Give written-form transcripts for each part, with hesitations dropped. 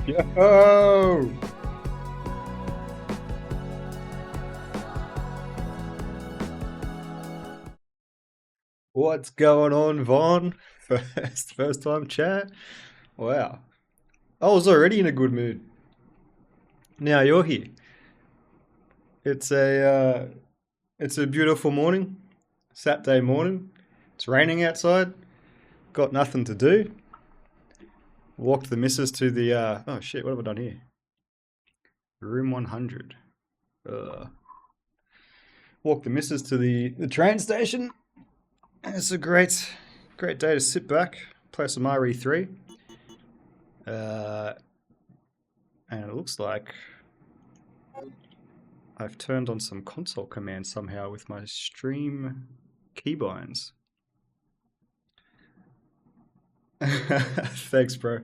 Yo! What's going on, Vaughn? First time chat? Wow. I was already in a good mood. Now you're here. It's a beautiful morning, Saturday morning. It's raining outside. Got nothing to do. Walked the missus to the oh shit, what have I done here? Room 100. Uh, Walked the missus to the train station. It's a great day to sit back, play some RE3. Uh, and it looks like I've turned on some console commands somehow with my stream keybinds. Thanks, bro.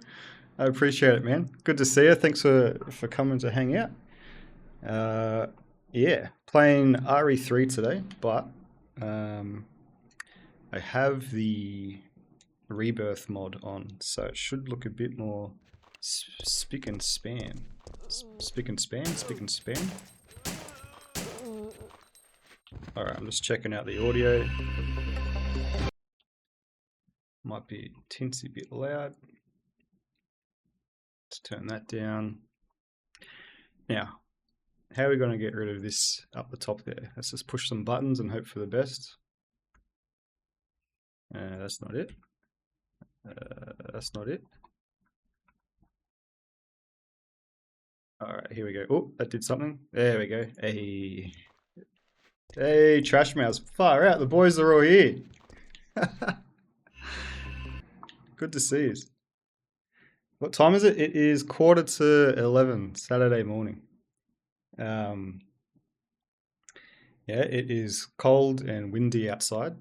I appreciate it, man. Good to see you. Thanks for coming to hang out. Yeah, playing RE3 today, but I have the Rebirth mod on, so it should look a bit more spick and span. Spick and span? Spick and span? Alright, I'm just checking out the audio. Might be a teensy bit loud. Let's turn that down. Now, how are we going to get rid of this up the top there? Let's just push some buttons and hope for the best. That's not it. That's not it. Alright, here we go. Oh, that did something. There we go. Hey, Trash Mouse. Far out. The boys are all here. Good to see you. What time is it? It is 11:45 Saturday morning. Yeah, it is cold and windy outside.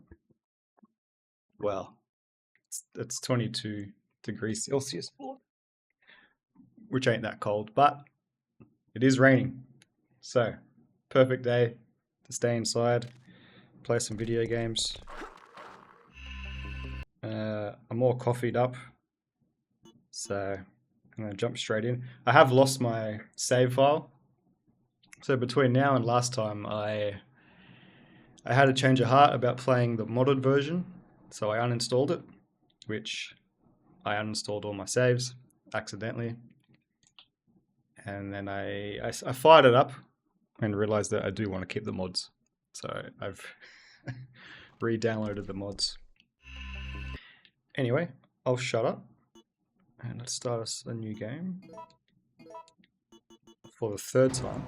Well, it's 22 degrees Celsius, which ain't that cold, but it is raining. So, perfect day to stay inside, play some video games. I'm all coffeeed up, so I'm going to jump straight in. I have lost my save file. So between now and last time, I had a change of heart about playing the modded version, so I uninstalled it, which I uninstalled all my saves accidentally. And then I fired it up and realized that I do want to keep the mods. So I've re-downloaded the mods. Anyway, I'll shut up and let's start us a new game for the third time.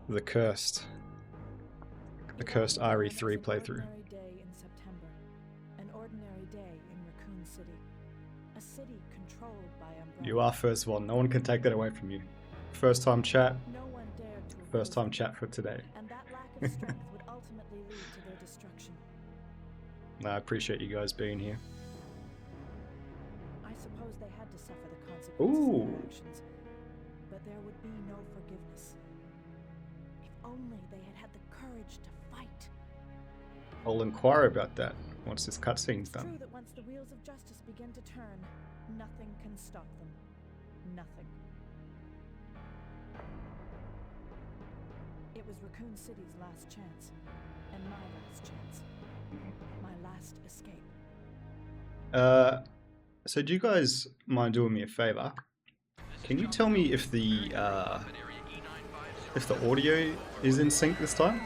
The Cursed RE3 playthrough. You are first one. No one can take that away from you. First time chat. First time chat for today. I appreciate you guys being here. I suppose they had to suffer the consequences Ooh. of their actions, but there would be no forgiveness. If only they had had the courage to fight. I'll inquire about that once this cutscene's It's true done. that once the wheels of justice begin to turn, nothing can stop them. Nothing. It was Raccoon City's last chance, and my last chance. My last escape. So do you guys mind doing me a favor? Can you tell me if the audio is in sync this time?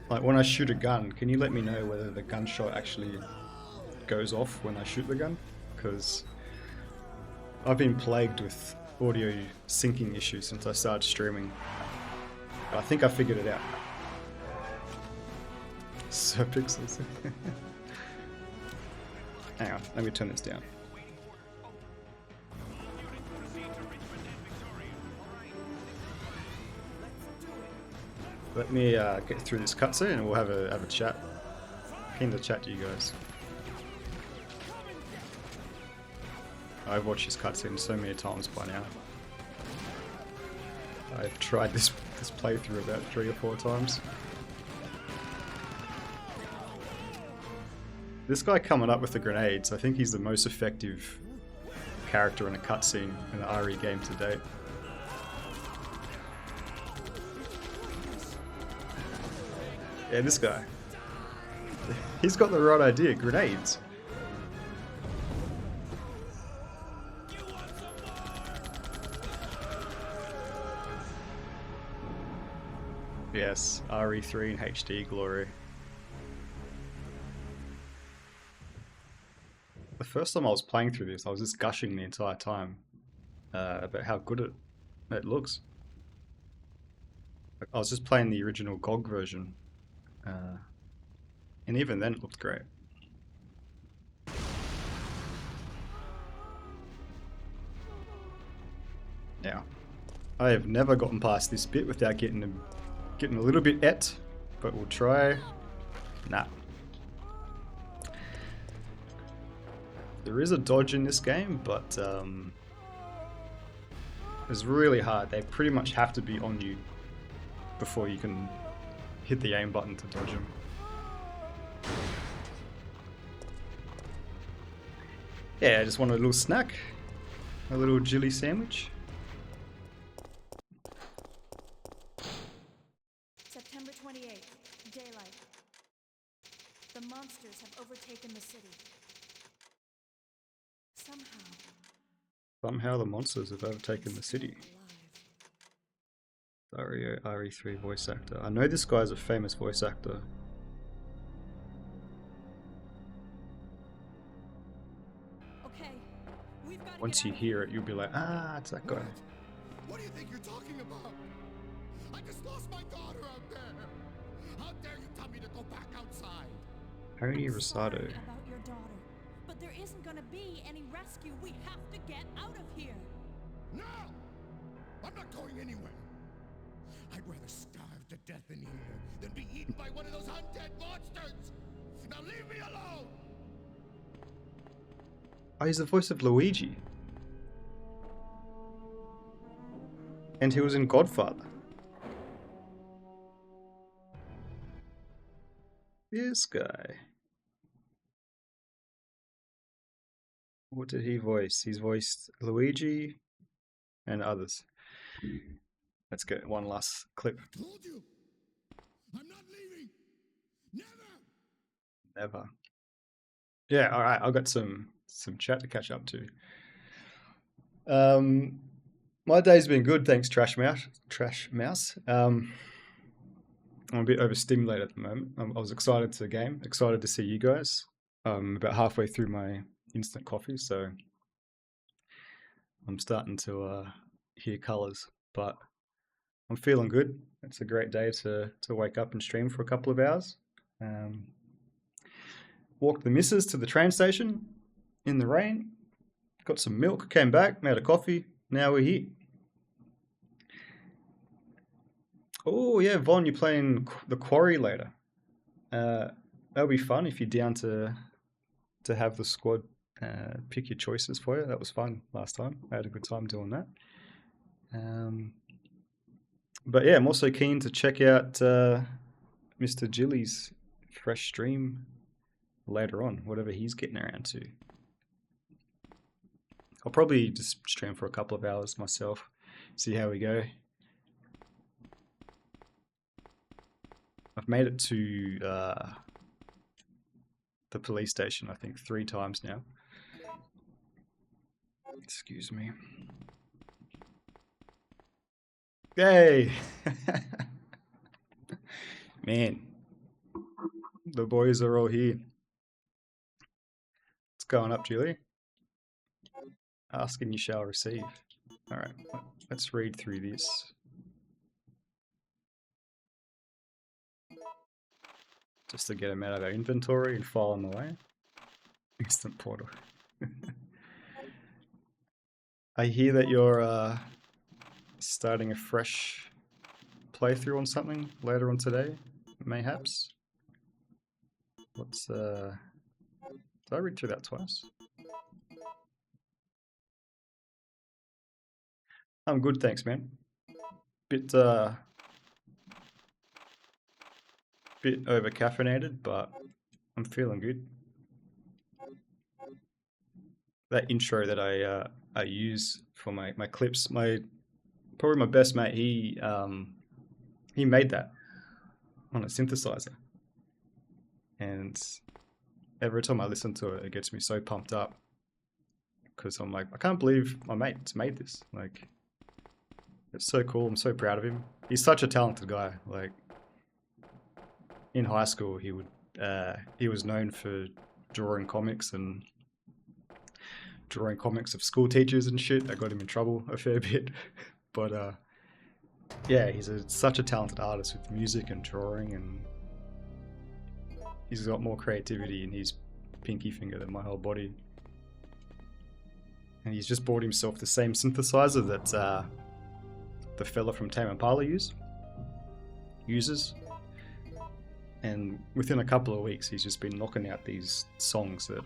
Like when I shoot a gun, can you let me know whether the gunshot actually goes off when I shoot the gun? Because I've been plagued with audio syncing issues since I started streaming. But I think I figured it out. So pixels. Hang on, let me turn this down. Let me get through this cutscene and we'll have a chat. Pin the chat to you guys. I've watched this cutscene so many times by now. I've tried this playthrough about 3 or 4 times. This guy coming up with the grenades, I think he's the most effective character in a cutscene in the RE game to date. Yeah, this guy. He's got the right idea, grenades. Yes, RE3 in HD glory. The first time I was playing through this, I was just gushing the entire time about how good it looks. I was just playing the original GOG version, and even then it looked great. Now, I have never gotten past this bit without getting a little bit but we'll try. Nah. There is a dodge in this game, but it's really hard. They pretty much have to be on you before you can hit the aim button to dodge them. Yeah, I just wanted a little snack, a little jilly sandwich. September 28th, daylight. The monsters have overtaken the city. Somehow the monsters have overtaken the city. Dario RE3 voice actor. I know this guy's a famous voice actor. Okay, we've got to Once you hear it, you'll be like, ah, it's that guy. What do you think you're talking about? I just lost my daughter out there. How dare you tell me to go back outside? Tony I'm Rosado. sorry about your daughter, but there isn't gonna be any rescue. We have to get out of here. No! I'm not going anywhere. I'd rather starve to death in here than be eaten by one of those undead monsters. Now leave me alone! Oh, he's the voice of Luigi. And he was in Godfather. This guy. What did he voice? He's voiced Luigi and others. Let's get one last clip. I told you! I'm not leaving! Never! Never. Yeah, alright, I've got some chat to catch up to. My day's been good, thanks, Trash Mouse. I'm a bit overstimulated at the moment. I was excited to the game, excited to see you guys. I'm about halfway through my instant coffee, so I'm starting to hear colours, but I'm feeling good. It's a great day to wake up and stream for a couple of hours. Walked the missus to the train station in the rain, got some milk, came back, made a coffee, now we're here. Oh yeah, Von, you're playing the Quarry later. That'll be fun if you're down to have the squad pick your choices for you. That was fun last time. I had a good time doing that. But yeah, I'm also keen to check out Mr. Gilly's fresh stream later on, whatever he's getting around to. I'll probably just stream for a couple of hours myself, see how we go. I've made it to the police station, I think, 3 times now. Excuse me. Yay! Man, the boys are all here. What's going up, Julie? Ask and you shall receive. Alright, let's read through this. Just to get them out of our inventory and file them away. Instant portal. I hear that you're starting a fresh playthrough on something later on today, mayhaps. What's did I read through that twice? I'm good, thanks, man. Bit over caffeinated, but I'm feeling good. that intro that I use for my clips. Probably my best mate. He made that on a synthesizer, and every time I listen to it, it gets me so pumped up because I'm like, I can't believe my mate's made this. Like, it's so cool. I'm so proud of him. He's such a talented guy. Like, in high school, he was known for drawing comics and drawing comics of school teachers and shit. That got him in trouble a fair bit. But yeah, such a talented artist with music and drawing, and he's got more creativity in his pinky finger than my whole body. And he's just bought himself the same synthesizer that the fella from Tame Impala uses. And within a couple of weeks, he's just been knocking out these songs that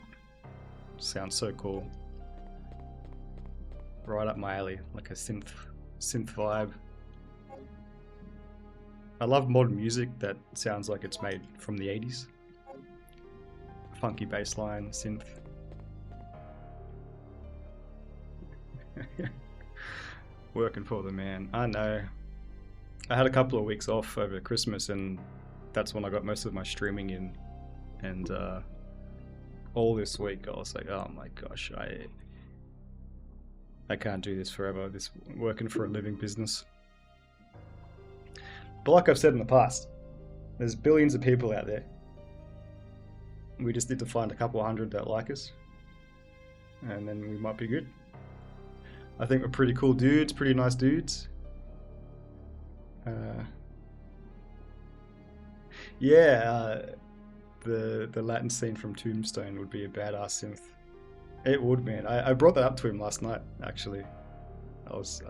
sound so cool. Right up my alley, like a synth vibe. I love modern music that sounds like it's made from the 80s. Funky bass line, synth. Working for the man. I know. I had a couple of weeks off over Christmas, and that's when I got most of my streaming in. And all this week I was like, oh my gosh, I can't do this forever, this working for a living business. But like I've said in the past, there's billions of people out there. We just need to find a couple hundred that like us, and then we might be good. I think we're pretty cool dudes, pretty nice dudes. The Latin scene from Tombstone would be a badass synth. It would, man. I brought that up to him last night, actually. I was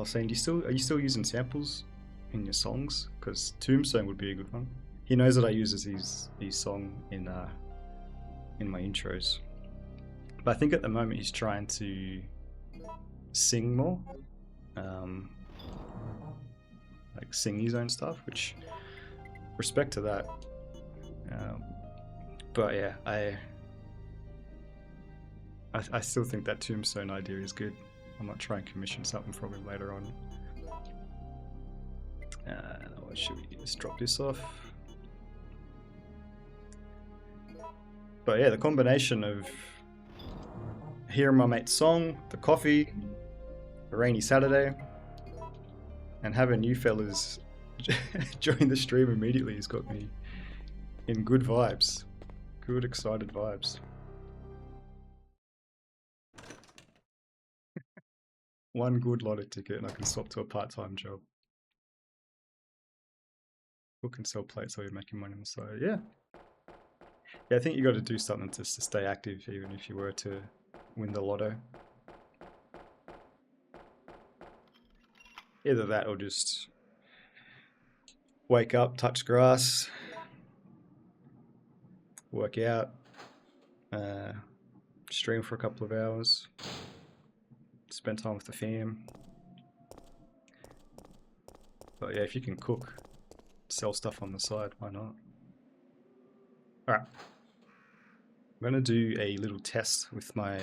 saying, are you still using samples in your songs? Because Tombstone would be a good one. He knows that I use his song in my intros. But I think at the moment he's trying to sing more. Like sing his own stuff, which respect to that. But yeah, I still think that Tombstone idea is good. I might try and commission something from him later on. What should we just drop this off? But yeah, the combination of hearing my mate's song, the coffee, a rainy Saturday, and having you fellas join the stream immediately has got me in good vibes. Good, excited vibes. One good lotto ticket and I can swap to a part-time job. Who can sell plates while you're making money on the side? Yeah. Yeah, I think you got to do something to stay active, even if you were to win the lotto. Either that or just wake up, touch grass, work out, stream for a couple of hours, spend time with the fam. But yeah, if you can cook, sell stuff on the side, why not? Alright. I'm going to do a little test with my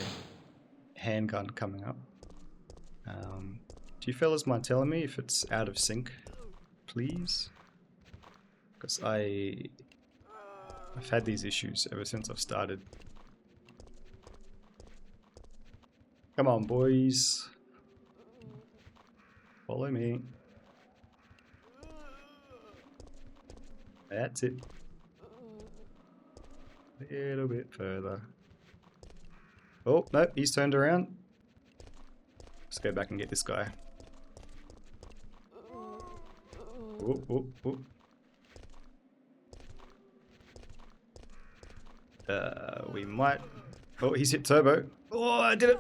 handgun coming up. Do you fellas mind telling me if it's out of sync, please? Because I've had these issues ever since I've started. Come on, boys. Follow me. That's it. A little bit further. Oh, no, he's turned around. Let's go back and get this guy. Oh, oh, oh. We might... Oh, he's hit turbo. Oh, I did it!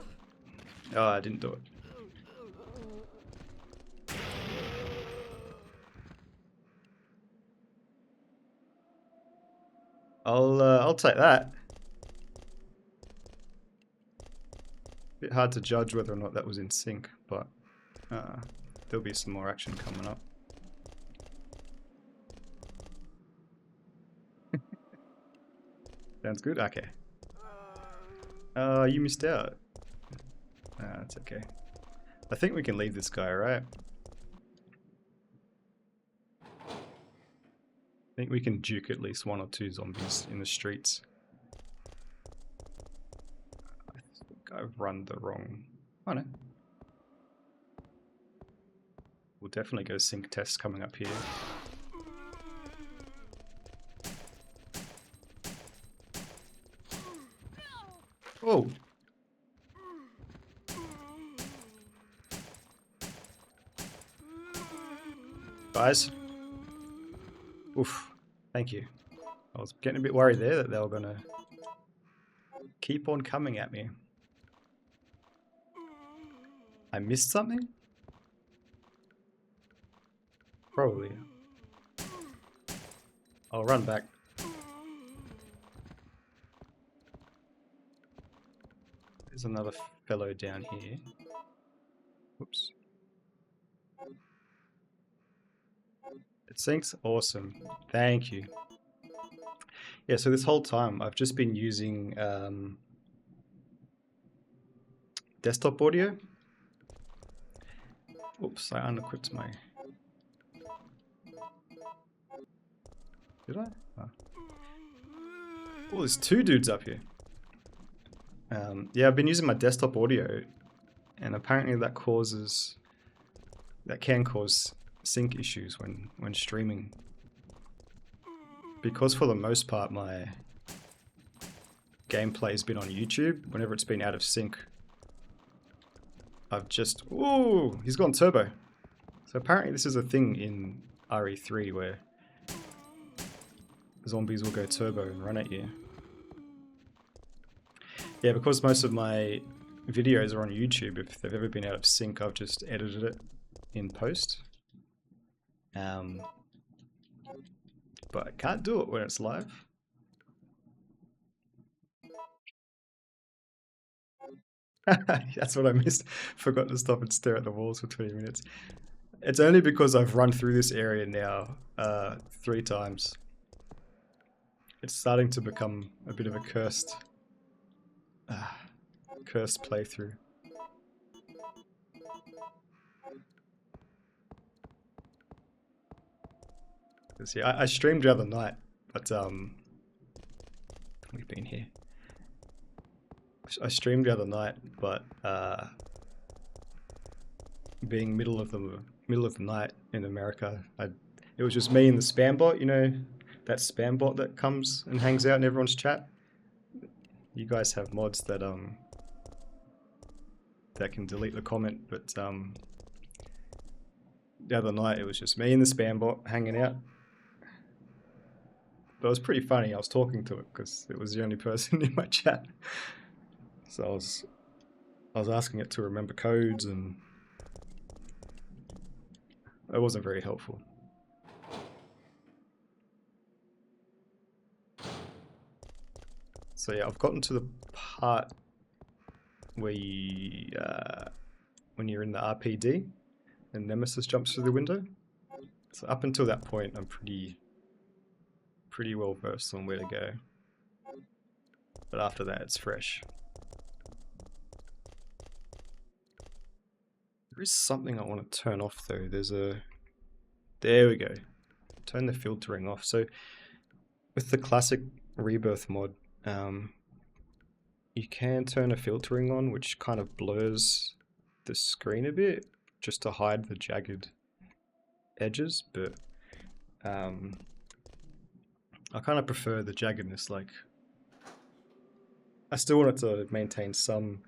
Oh, I didn't do it. I'll take that. Bit hard to judge whether or not that was in sync, but there'll be some more action coming up. Sounds good? Okay. You missed out. Ah, that's okay. I think we can leave this guy, right? I think we can duke at least 1 or 2 zombies in the streets. I think I've run the wrong... Oh no. We'll definitely go sync test coming up here. Oh! Guys. Oof. Thank you. I was getting a bit worried there that they were gonna keep on coming at me. I missed something? Probably. I'll run back. There's another fellow down here. Whoops. It syncs? Awesome. Thank you. Yeah, so this whole time I've just been using desktop audio. Oops, I unequipped my... Did I? Oh. Oh, there's 2 dudes up here. Yeah, I've been using my desktop audio, and apparently that can cause sync issues when streaming. Because for the most part my gameplay has been on YouTube, whenever it's been out of sync, I've just... Ooh, he's gone turbo. So apparently this is a thing in RE3 where zombies will go turbo and run at you. Yeah, because most of my videos are on YouTube, if they've ever been out of sync, I've just edited it in post. But I can't do it when it's live. That's what I missed. Forgot to stop and stare at the walls for 20 minutes. It's only because I've run through this area now 3 times. It's starting to become a bit of a cursed playthrough. See, I streamed the other night, but we've been here. I streamed the other night, but being middle of the night in America, it was just me and the spam bot. You know, that spam bot that comes and hangs out in everyone's chat. You guys have mods that can delete the comment, but the other night it was just me and the spam bot hanging out. But it was pretty funny. I was talking to it because it was the only person in my chat. So I was asking it to remember codes, and it wasn't very helpful. So yeah, I've gotten to the part where you, when you're in the RPD and Nemesis jumps through the window. So up until that point, I'm pretty well versed on where to go. But after that, it's fresh. There is something I want to turn off though. There we go. Turn the filtering off. So with the classic Rebirth mod, you can turn a filtering on, which kind of blurs the screen a bit, just to hide the jagged edges, but I kind of prefer the jaggedness. Like, I still want it to maintain some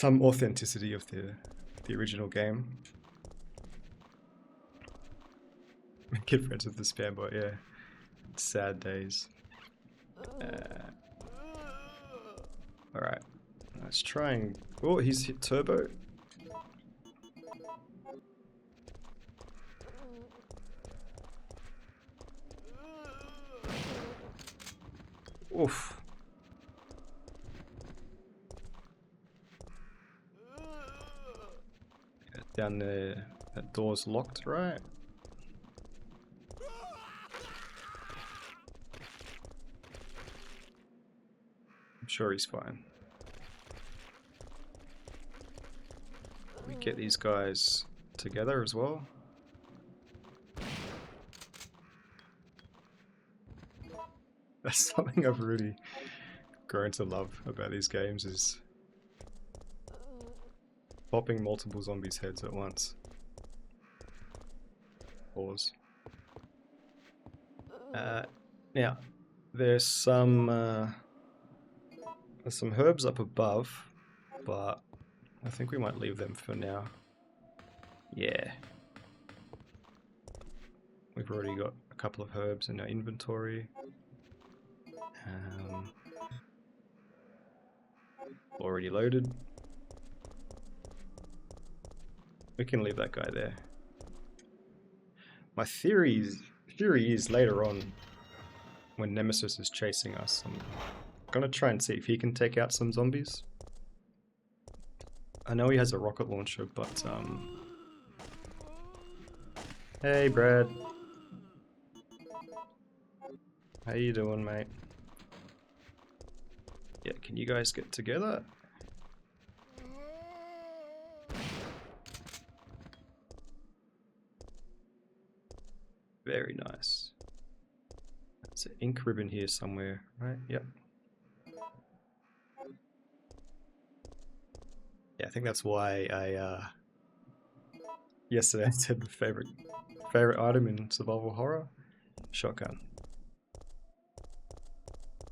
authenticity of the original game. Get friends with the spam bot, yeah. Sad days. Alright, let's try and... Oh, he's hit turbo. Oof. Down there, that door's locked, right? I'm sure he's fine. We get these guys together as well. That's something I've really grown to love about these games, is popping multiple zombies' heads at once. Pause. Now, there's some herbs up above, but I think we might leave them for now. Yeah. We've already got a couple of herbs in our inventory. Already loaded. We can leave that guy there. My theory is later on, when Nemesis is chasing us, I'm gonna try and see if he can take out some zombies. I know he has a rocket launcher, but hey Brad. How you doing, mate? Yeah, can you guys get together? Very nice. There's an ink ribbon here somewhere, right? Yep. Yeah, I think that's why I yesterday I said the favorite item in survival horror, shotgun.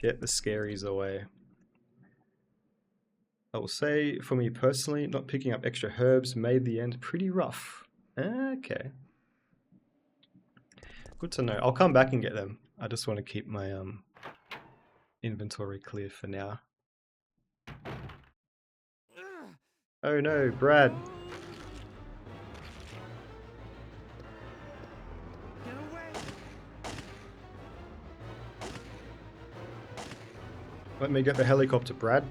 Get the scaries away. I will say, for me personally, not picking up extra herbs made the end pretty rough. Okay. Good to know. I'll come back and get them. I just want to keep my inventory clear for now. Oh no, Brad. Get away! Let me get the helicopter, Brad.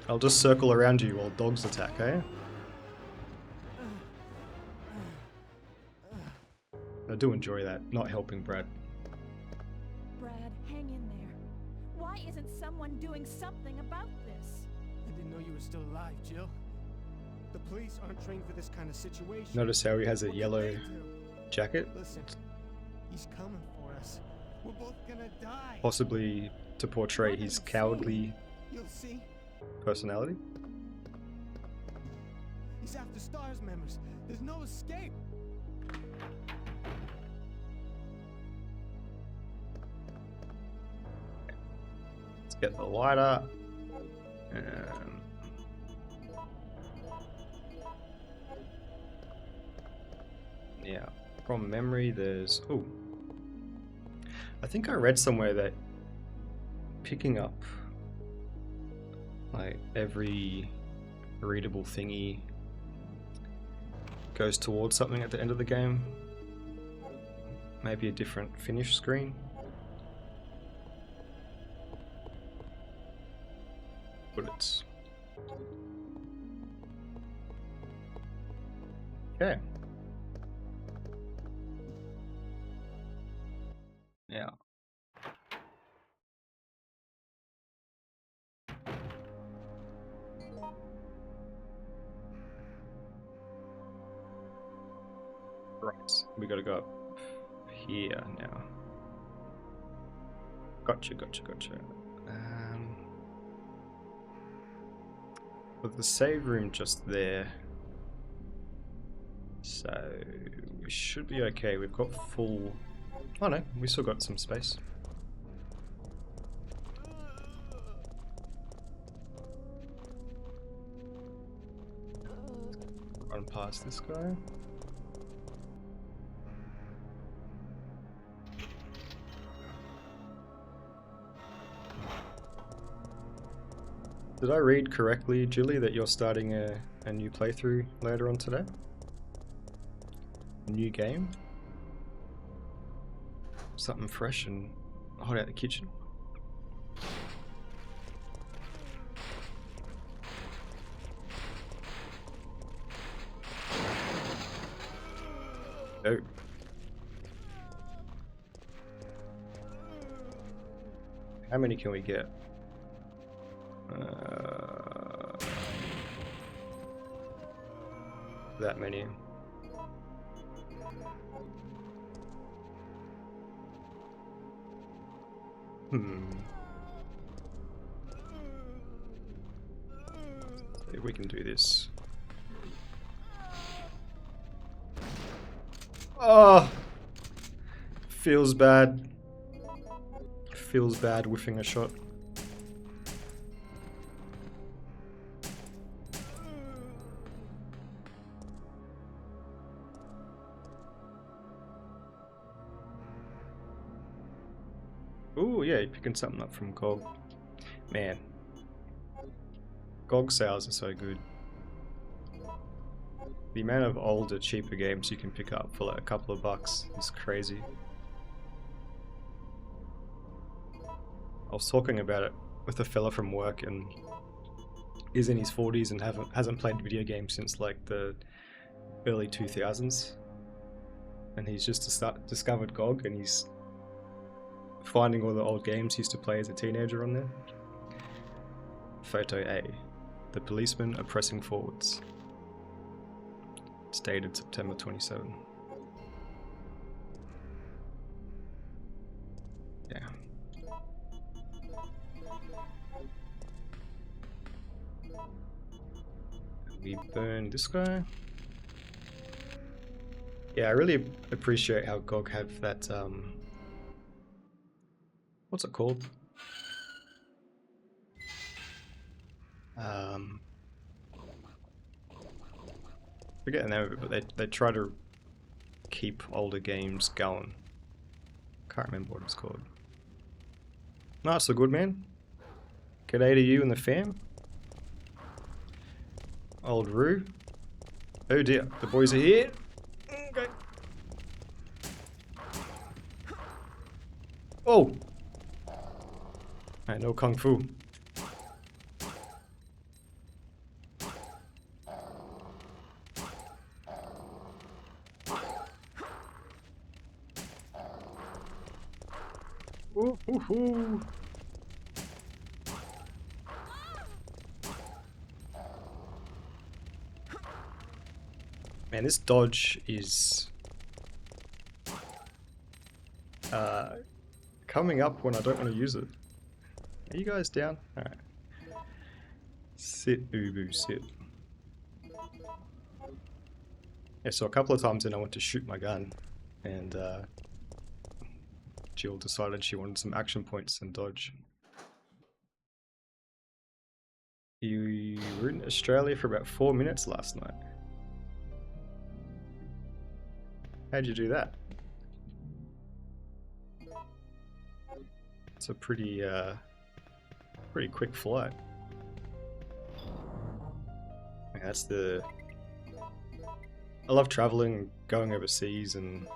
I'll just circle around you while dogs attack, eh? I do enjoy that, not helping Brad. Brad, hang in there. Why isn't someone doing something about this? I didn't know you were still alive, Jill. The police aren't trained for this kind of situation. Notice how he has a What yellow could they do? jacket, Listen, he's coming for us. We're both gonna die. possibly to portray his cowardly You'll see. personality. He's after STARS members. There's no escape. Let's get the lighter. Yeah, from memory there's... Oh. I think I read somewhere that picking up like every readable thingy goes towards something at the end of the game. Maybe a different finish screen. Bullets. Okay. Now. Right, we gotta go up here now. Gotcha. With the save room just there, so we should be okay. We've got full... Oh no, we still got some space. Run past this guy. Did I read correctly, Julie, that you're starting a new playthrough later on today? New game? Something fresh and hot out the kitchen? Oh. How many can we get? That many. See if we can do this. Oh! Feels bad. Feels bad whiffing a shot. Ooh, yeah, you're picking something up from GOG. Man. GOG sales are so good. The amount of older, cheaper games you can pick up for like a couple of bucks is crazy. I was talking about it with a fella from work, and he's in his 40s and hasn't played video games since like the early 2000s. And he's just discovered GOG, and he's finding all the old games he used to play as a teenager on there. Photo A. The policemen are pressing forwards. It's dated September 27. Yeah. We burn this guy. Yeah, I really appreciate how GOG have that, what's it called? Forget the name of it, but they try to keep older games going. Can't remember what it's called. Nice, so good, man. G'day to you and the fam. Old Roo. Oh dear, the boys are here. Okay. Oh! I know Kung Fu. Ooh, ooh, ooh. Man, this dodge is coming up when I don't want to use it. Are you guys down? Alright. Sit, Ubu, sit. Yeah, so a couple of times then I went to shoot my gun, and Jill decided she wanted some action points and dodge. You were in Australia for about 4 minutes last night. How'd you do that? It's a pretty quick flight. Yeah, that's the... I love traveling, going overseas and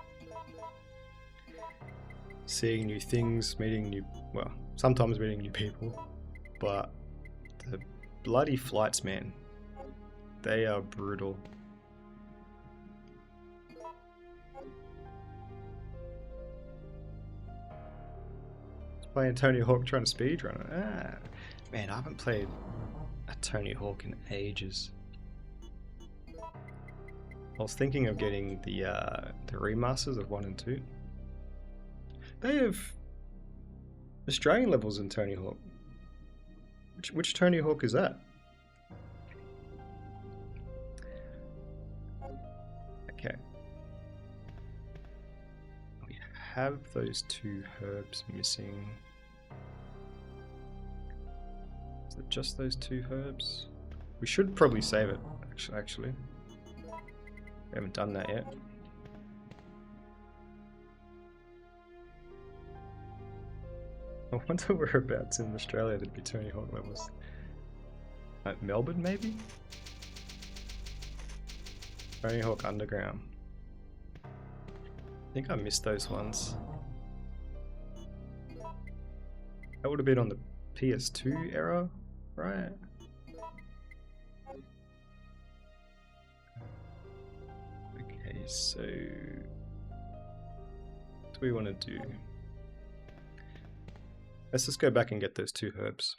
seeing new things, meeting new, well, sometimes meeting new people, but the bloody flights, man, they are brutal. Playing Tony Hawk, trying to speedrun it. Ah, man, I haven't played a Tony Hawk in ages. I was thinking of getting the remasters of 1 and 2. They have Australian levels in Tony Hawk. Which Tony Hawk is that? Okay. We have those 2 herbs missing. Is it just those 2 herbs? We should probably save it, actually. We haven't done that yet. I wonder whereabouts in Australia there'd be Tony Hawk levels. Like Melbourne, maybe? Tony Hawk Underground. I think I missed those ones. That would have been on the PS2 era, right? Okay, so what do we want to do? Let's just go back and get those 2 herbs.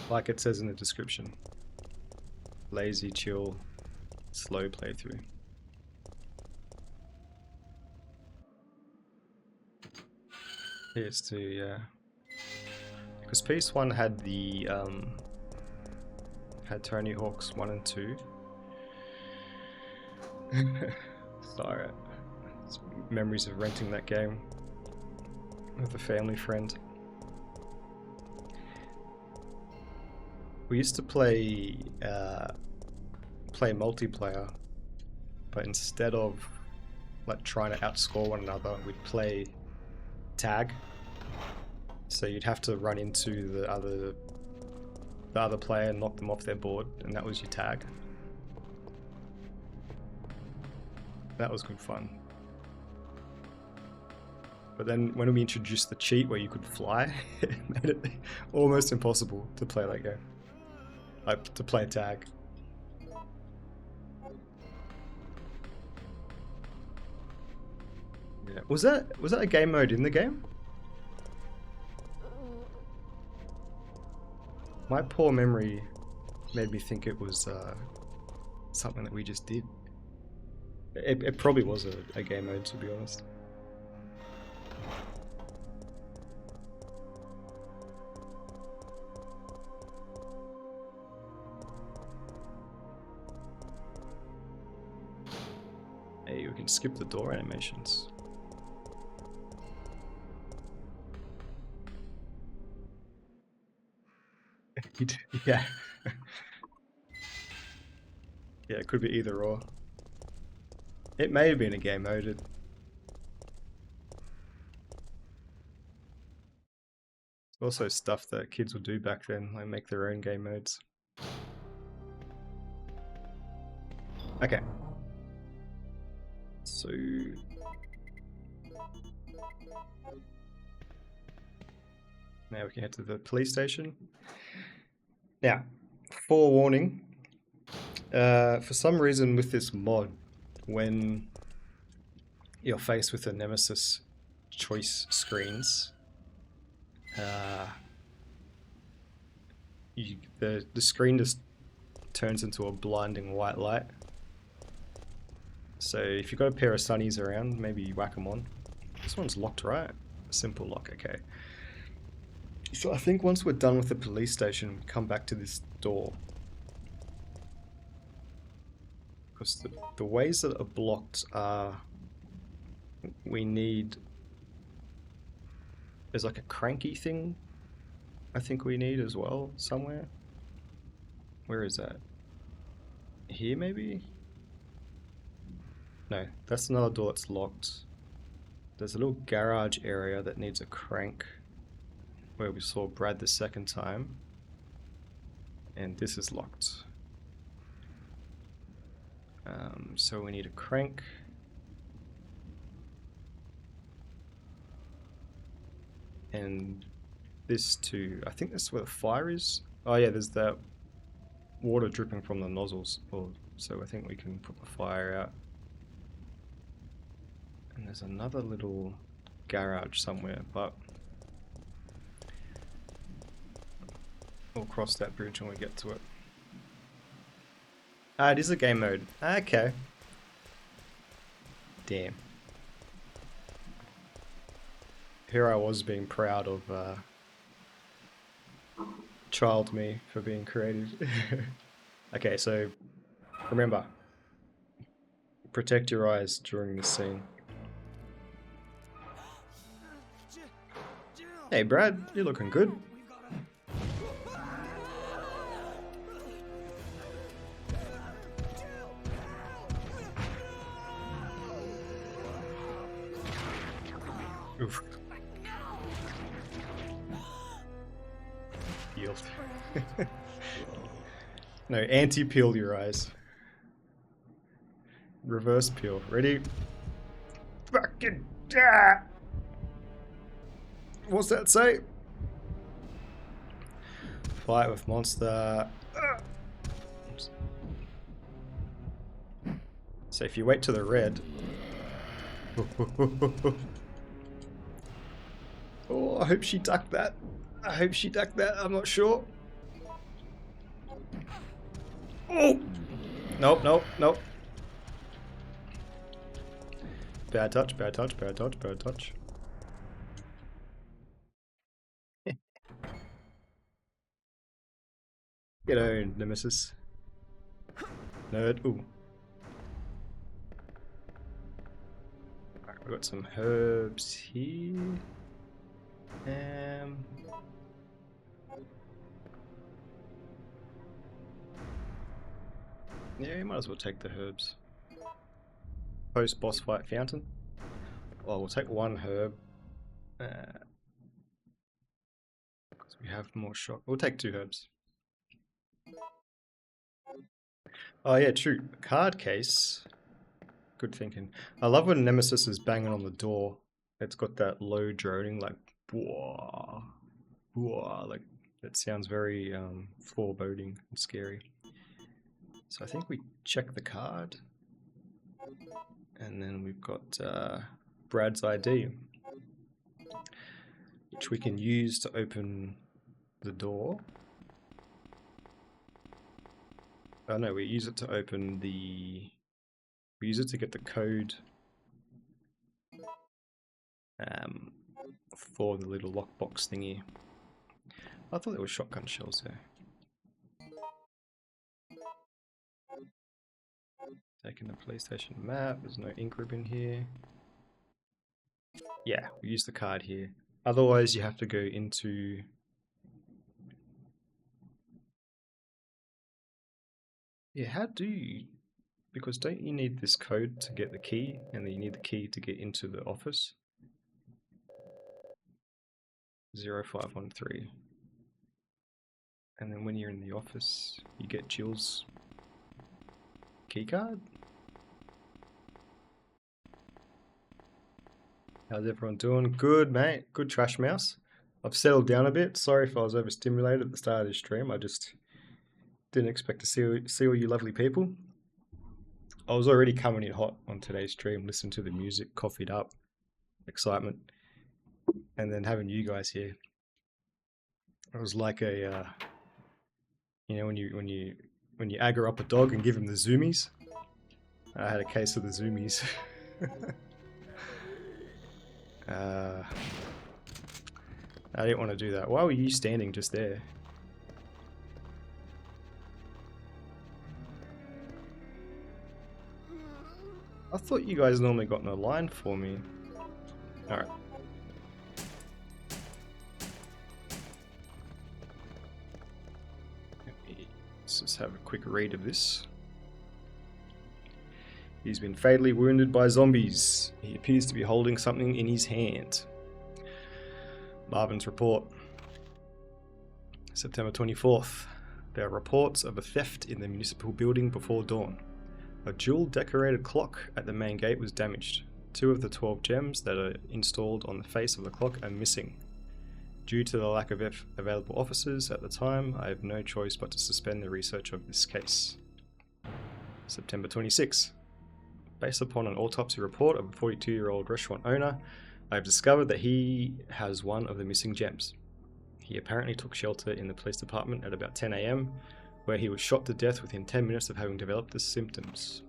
Like it says in the description. Lazy, chill, slow playthrough. PS2, yeah. Because PS1 had the had Tony Hawk's 1 and 2. Sorry. It's memories of renting that game with a family friend. We used to play multiplayer, but instead of like trying to outscore one another, we'd play tag. So you'd have to run into the other player and knock them off their board, and that was your tag. That was good fun. But then when we introduced the cheat where you could fly, it made it almost impossible to play that game. Like, to play tag. Yeah. Was that a game mode in the game? My poor memory made me think it was something that we just did. It probably was a game mode, to be honest. Hey, we can skip the door animations. Yeah. Yeah, it could be either or. It may have been a game mode. It's also stuff that kids would do back then, like make their own game modes. Okay. So... now we can head to the police station. Now, forewarning, for some reason with this mod, when you're faced with the Nemesis choice screens, the screen just turns into a blinding white light. So if you've got a pair of sunnies around, maybe you whack them on. This one's locked, right? Simple lock, okay. So I think once we're done with the police station, we come back to this door. Because the ways that are blocked are... we need... there's like a cranky thing I think we need as well, somewhere. Where is that? Here, maybe? No, that's another door that's locked. There's a little garage area that needs a crank, where we saw Brad the second time. And this is locked. So we need a crank. And this too. I think that's where the fire is. Oh yeah, there's that water dripping from the nozzles. So I think we can put the fire out. And there's another little garage somewhere, but we'll cross that bridge when we get to it. Ah, it is a game mode. Okay. Damn. Here I was being proud of child me for being creative. Okay, so remember, protect your eyes during this scene. Hey Brad, you're looking good. Oof. Peeled. No, anti-peel your eyes. Reverse peel. Ready? Fucking ah! What's that say? Fight with monster. Oops. So if you wait to the red. Oh, I hope she ducked that. I hope she ducked that. I'm not sure. Oh! Nope, nope, nope. Bad touch, bad touch, bad touch, bad touch. Get owned, Nemesis. Nerd. Ooh. Alright, we've got some herbs here. Yeah, you might as well take the herbs. Post boss fight fountain. Oh, we'll take one herb. Because we have more shock. We'll take two herbs. Oh yeah, true. Card case. Good thinking. I love when Nemesis is banging on the door. It's got that low droning, like, whoa, whoa, like, that sounds very foreboding and scary. So I think we check the card. And then we've got Brad's ID, which we can use to open the door. Oh no, we use it to open the... We use it to get the code for the little lockbox thingy. I thought there were shotgun shells there. Taking the PlayStation map, there's no ink ribbon here. Yeah, we use the card here. Otherwise you have to go into... Yeah, how do you... Because don't you need this code to get the key, and then you need the key to get into the office? 0513. And then when you're in the office, you get Jill's keycard? How's everyone doing? Good, mate. Good, Trash Mouse. I've settled down a bit. Sorry if I was overstimulated at the start of this stream. I just didn't expect to see all you lovely people. I was already coming in hot on today's stream, listening to the music, coffeeed up, excitement, and then having you guys here. It was like a, you know, when you aggro up a dog and give him the zoomies. I had a case of the zoomies. I didn't want to do that. Why were you standing just there? I thought you guys normally got in a line for me. Alright. Let's just have a quick read of this. He's been fatally wounded by zombies. He appears to be holding something in his hand. Marvin's report. September 24th. There are reports of a theft in the municipal building before dawn. A jewel-decorated clock at the main gate was damaged. 2 of the 12 gems that are installed on the face of the clock are missing. Due to the lack of available officers at the time, I have no choice but to suspend the research of this case. September 26. Based upon an autopsy report of a 42-year-old restaurant owner, I have discovered that he has one of the missing gems. He apparently took shelter in the police department at about 10 AM, where he was shot to death within 10 minutes of having developed the symptoms.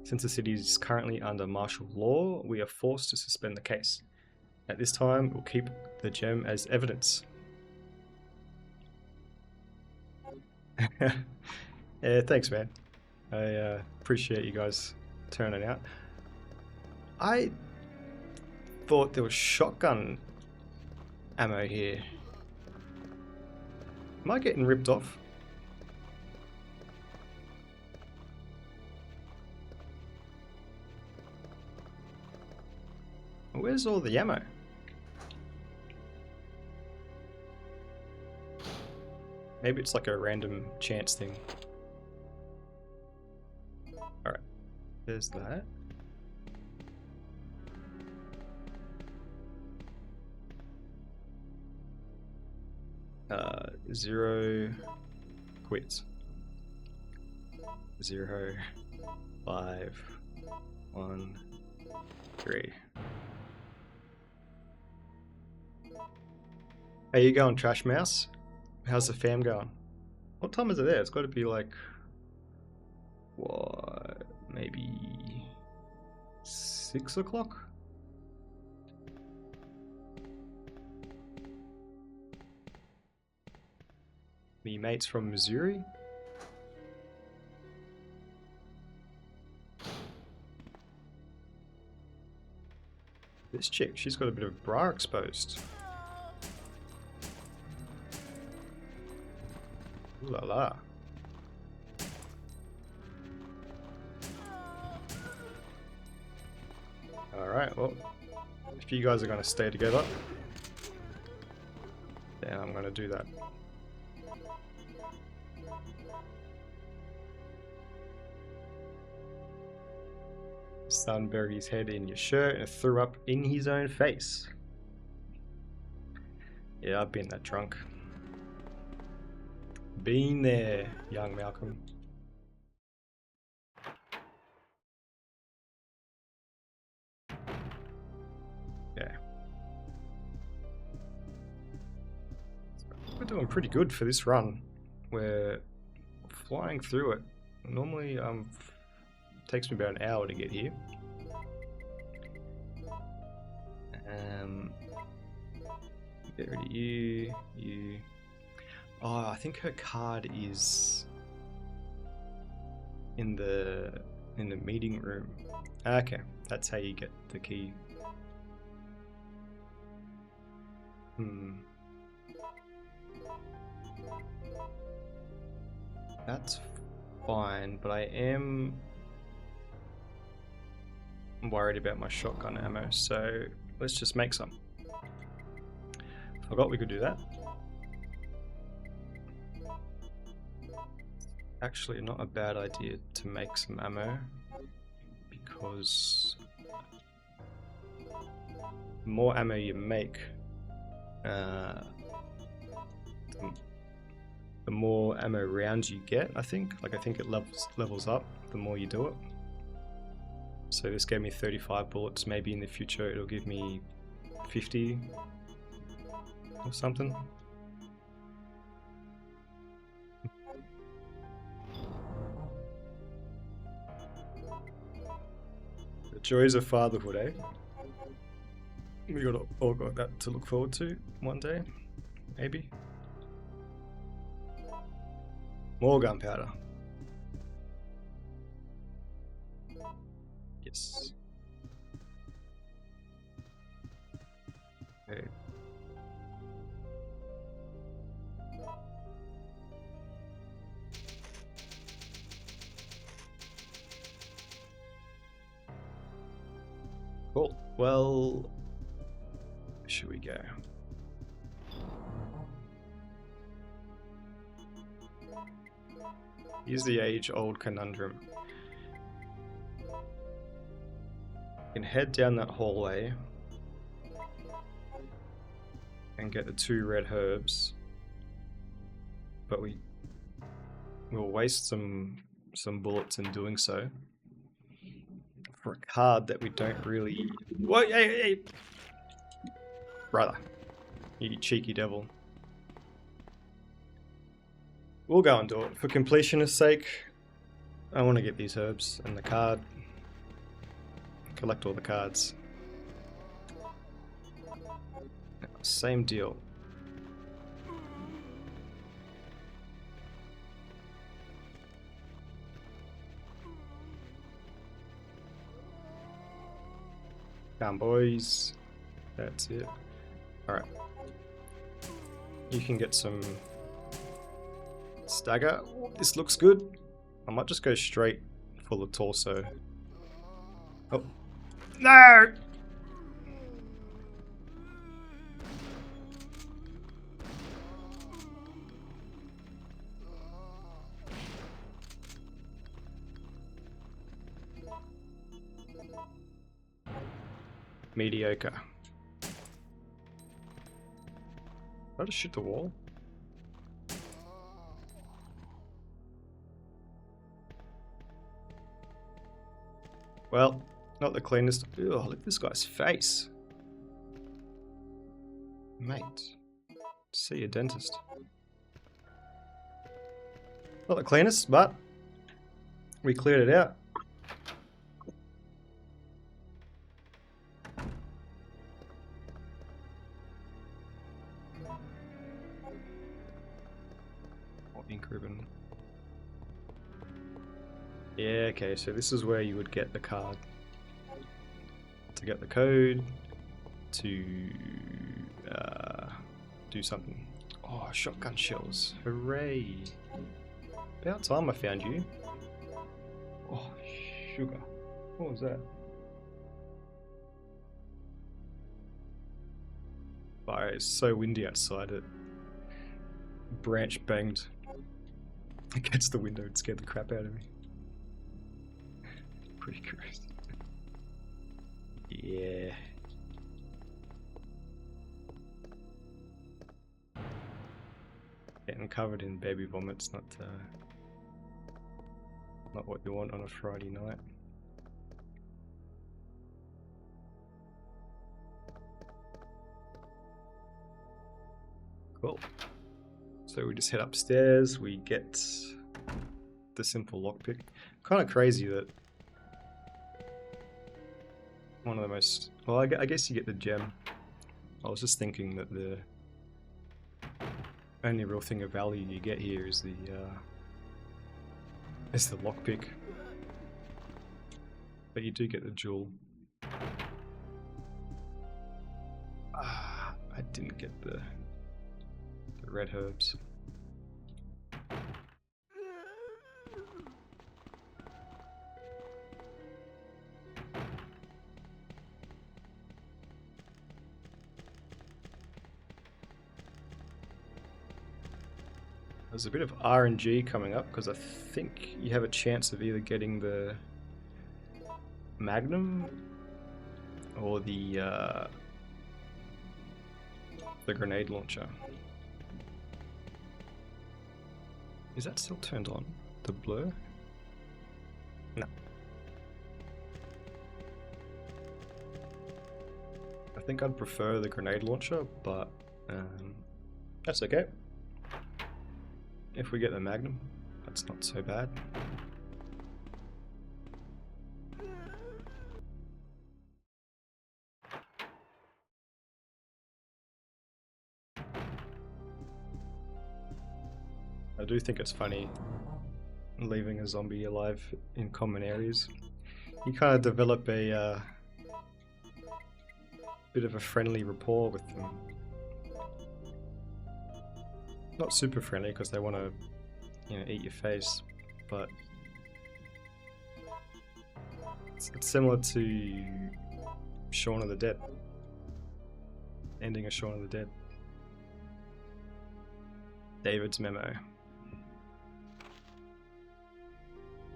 Since the city is currently under martial law, we are forced to suspend the case. At this time, we'll keep the gem as evidence. Yeah, thanks, man. I appreciate you guys turning out. I thought there was shotgun ammo here. Am I getting ripped off? Where's all the ammo? Maybe it's like a random chance thing. Alright, there's that. Zero quits. 0, 5, 1, 3. How you going, Trash Mouse? How's the fam going? What time is it there? It's got to be like what, maybe 6 o'clock? Me mates from Missouri? This chick, she's got a bit of bra exposed. Ooh la la. Alright, well, if you guys are going to stay together, then I'm going to do that. Son buried his head in your shirt and threw up in his own face. Yeah, I've been that drunk. Been there, young Malcolm. Yeah. We're doing pretty good for this run. We're flying through it. Normally, takes me about an hour to get here. Get rid of you. Oh, I think her card is in the meeting room. Okay, that's how you get the key. That's fine, but I am worried about my shotgun ammo, so let's just make some. Forgot we could do that. Actually, not a bad idea to make some ammo, because the more ammo you make, the more ammo rounds you get, I think. Like, I think it levels up the more you do it. So this gave me 35 bullets. Maybe in the future it'll give me 50 or something. The joys of fatherhood, eh? We all got that to look forward to one day, maybe. More gunpowder. Yes. Okay. Cool. Well, where should we go? Here's the age-old conundrum. You can head down that hallway and get the 2 red herbs, but we'll waste some bullets in doing so for a card that we don't really. Whoa, hey, brother, you cheeky devil. We'll go and do it for completionist sake. I want to get these herbs and the card. Collect all the cards. Same deal. Down, boys. That's it. Alright. You can get some stagger. Ooh, this looks good. I might just go straight for the torso. Oh. No! Mediocre. Did I just shoot the wall? Well, not the cleanest. Ugh, look at this guy's face. Mate, see a dentist. Not the cleanest, but We cleared it out. Ink ribbon. Yeah, okay, so this is where you would get the card. To get the code, to do something. Oh, shotgun shells. Hooray. About time I found you. Oh, sugar. What was that? Oh, it's so windy outside, it branch banged against the window and scared the crap out of me. Pretty gross. Yeah. Getting covered in baby vomits, not what you want on a Friday night. Cool. So we just head upstairs, we get the simple lockpick. Kind of crazy that one of the most... Well, I guess you get the gem. I was just thinking that the only real thing of value you get here is the lockpick. But you do get the jewel. Ah, I didn't get the red herbs. There's a bit of RNG coming up because I think you have a chance of either getting the Magnum or the grenade launcher. Is that still turned on? The blur? No. I think I'd prefer the grenade launcher, but that's okay. If we get the Magnum, that's not so bad. I do think it's funny leaving a zombie alive in common areas. You kind of develop a bit of a friendly rapport with them. Not super friendly because they want to, eat your face, but it's similar to Shaun of the Dead. Ending of Shaun of the Dead. David's memo.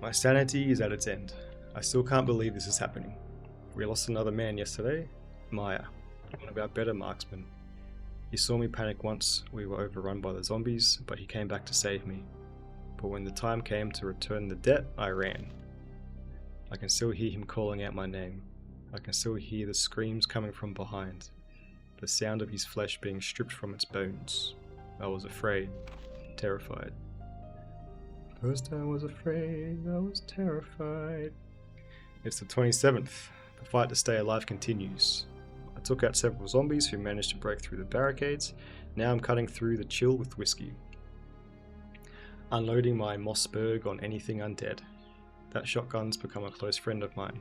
My sanity is at its end. I still can't believe this is happening. We lost another man yesterday, Maya, one of our better marksmen. He saw me panic once we were overrun by the zombies, but he came back to save me. But when the time came to return the debt, I ran. I can still hear him calling out my name. I can still hear the screams coming from behind. The sound of his flesh being stripped from its bones. I was afraid, terrified. First I was afraid, I was terrified. It's the 27th. The fight to stay alive continues. I took out several zombies who managed to break through the barricades. Now I'm cutting through the chill with whiskey. Unloading my Mossberg on anything undead. That shotgun's become a close friend of mine.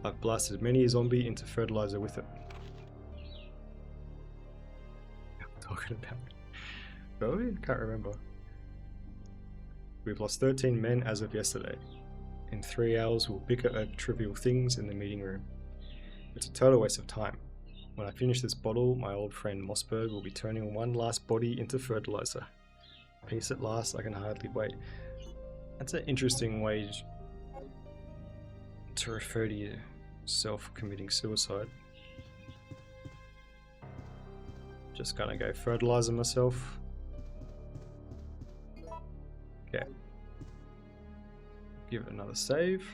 I've blasted many a zombie into fertilizer with it. What am I talking about? Really? I can't remember. We've lost 13 men as of yesterday. In 3 hours we'll bicker at trivial things in the meeting room. It's a total waste of time. When I finish this bottle, my old friend Mossberg will be turning one last body into fertilizer. Peace at last, I can hardly wait. That's an interesting way to refer to yourself committing suicide. Just gonna go fertilizer myself. Okay. Give it another save.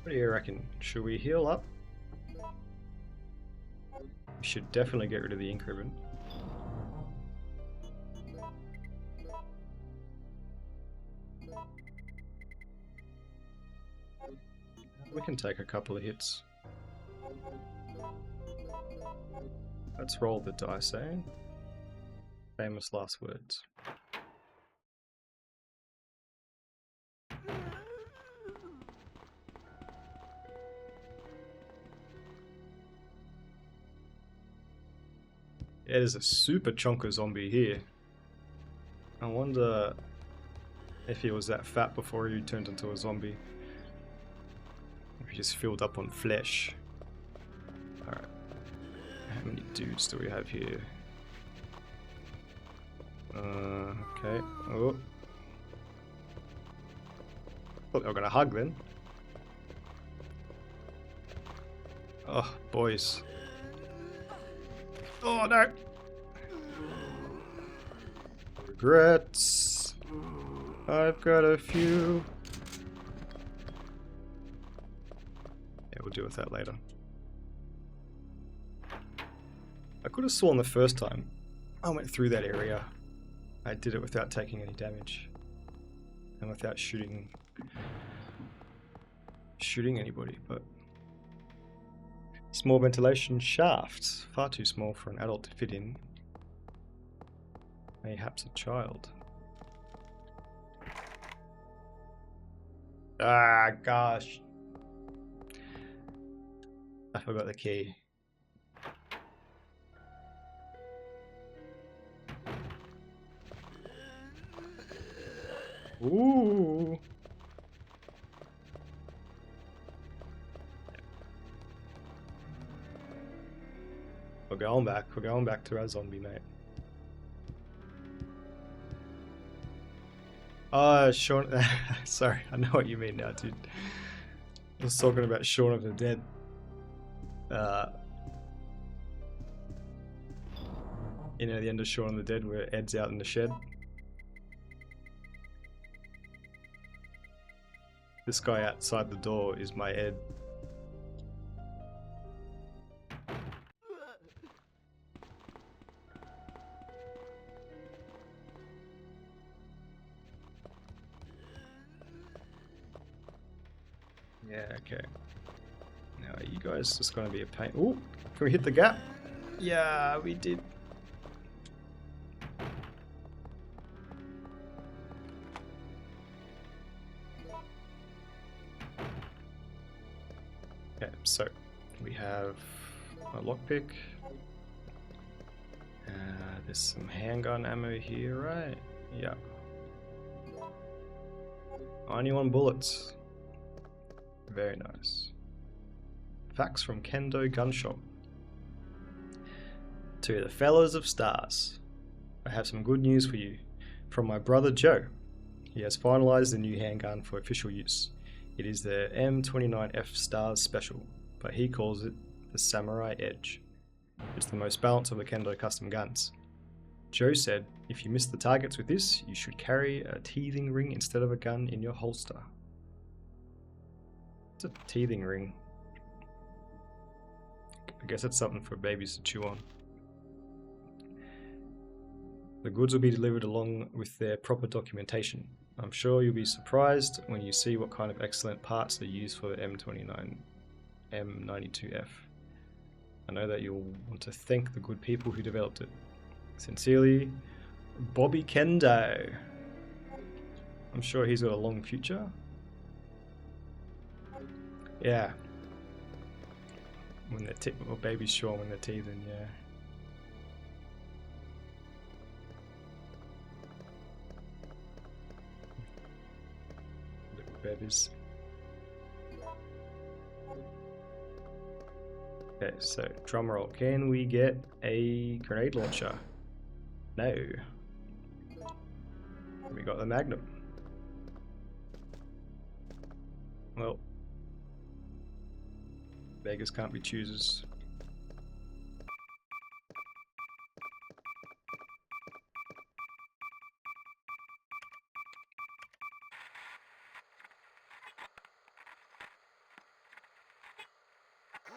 What do you reckon? Should we heal up? should definitely get rid of the ink ribbon. We can take a couple of hits. Let's roll the dice, eh? Famous last words. Yeah, there's a super chonker zombie here. I wonder if he was that fat before he turned into a zombie. If he just filled up on flesh. Alright. How many dudes do we have here? Okay. Oh. Thought they were gonna hug then. Oh, boys. Oh no! Regrets. I've got a few. Yeah, we'll deal with that later. I could have sworn the first time I went through that area, I did it without taking any damage. And without shooting anybody, but... Small ventilation shaft. Far too small for an adult to fit in. Mayhaps a child. Ah, gosh. I forgot the key. Ooh. We're going back. We're going back to our zombie, mate. Shaun... Sorry, I know what you mean now, dude. I was talking about Shaun of the Dead. You know, the end of Shaun of the Dead where Ed's out in the shed. This guy outside the door is my Ed. Yeah, okay. Now are you guys just gonna be a pain? Ooh, can we hit the gap? Yeah, we did. Okay, so we have a lockpick. There's some handgun ammo here, right? Yeah. 91 bullets. Very nice. Facts from Kendo Gun Shop. To the fellas of stars, I have some good news for you. From my brother Joe. He has finalized the new handgun for official use. It is the M29F Stars Special, but he calls it the Samurai Edge. It's the most balanced of the Kendo custom guns. Joe said, if you miss the targets with this, you should carry a teething ring instead of a gun in your holster. It's a teething ring. I guess it's something for babies to chew on. The goods will be delivered along with their proper documentation. I'm sure you'll be surprised when you see what kind of excellent parts are used for the M92F. I know that you'll want to thank the good people who developed it. Sincerely, Bobby Kendo. I'm sure he's got a long future. Yeah. When they're or babies sure when they're teething, yeah. Little babies. Okay, so drum roll. Can we get a grenade launcher? No. We got the Magnum. Well, beggars can't be choosers.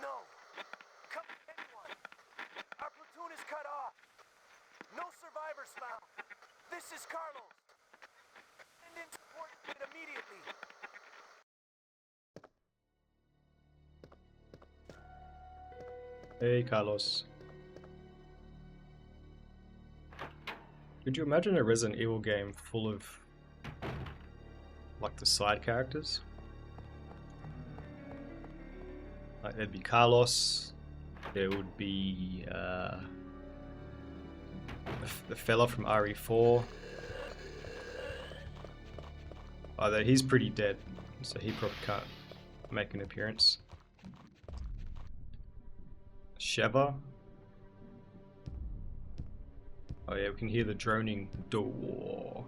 No! Come anyone! survivors found. This is Carlos. Send in support immediately. Hey, Carlos. Could you imagine a Resident Evil game full of, like, the side characters? Like, there'd be Carlos, there would be the fella from RE4. Although he's pretty dead, so he probably can't make an appearance. Sheva. Oh yeah, we can hear the droning door.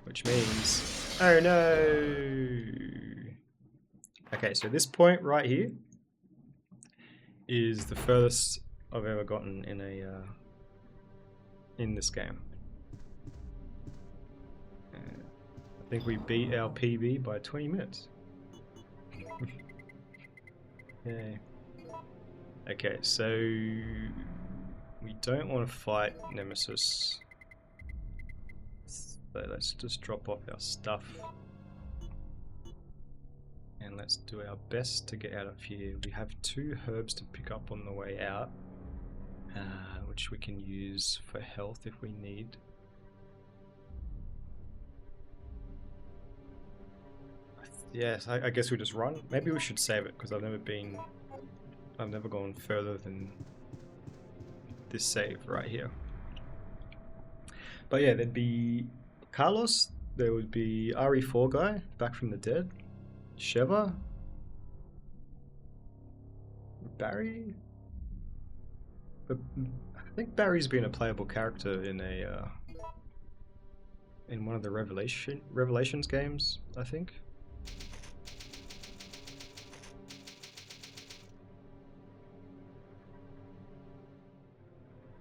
Which means... Oh no! Okay, so this point right here is the furthest I've ever gotten in a in this game. I think we beat our PB by 20 minutes. Yay. Okay, so we don't want to fight Nemesis. So let's just drop off our stuff. And let's do our best to get out of here. We have 2 herbs to pick up on the way out, which we can use for health if we need. Yes, I guess we just run. Maybe we should save it because I've never gone further than this save right here. But yeah, there'd be Carlos, there would be RE4 guy, back from the dead, Sheva, Barry, but I think Barry's been a playable character in a in one of the Revelations games, I think.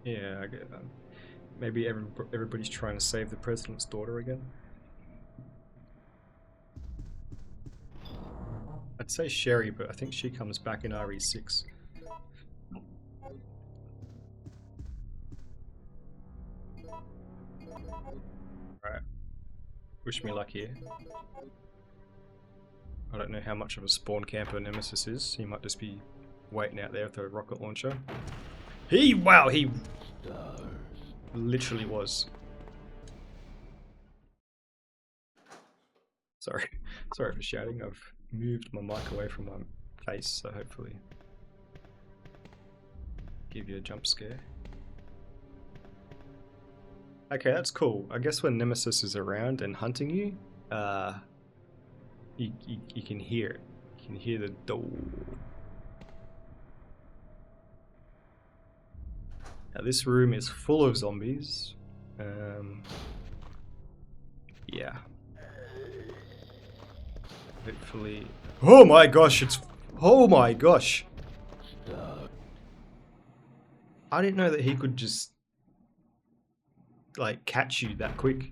Yeah, I get that. Maybe everybody's trying to save the president's daughter again. I'd say Sherry, but I think she comes back in RE6. Right. Wish me luck here. I don't know how much of a spawn camper Nemesis is. He might just be waiting out there with a rocket launcher. Wow, he literally was. Sorry. Sorry for shouting. I've moved my mic away from my face, so hopefully give you a jump scare. Okay, that's cool. I guess when Nemesis is around and hunting you, you can hear it. You can hear the door. Now this room is full of zombies. Yeah. Hopefully... Oh my gosh, it's... Oh my gosh! I didn't know that he could just... like, catch you that quick.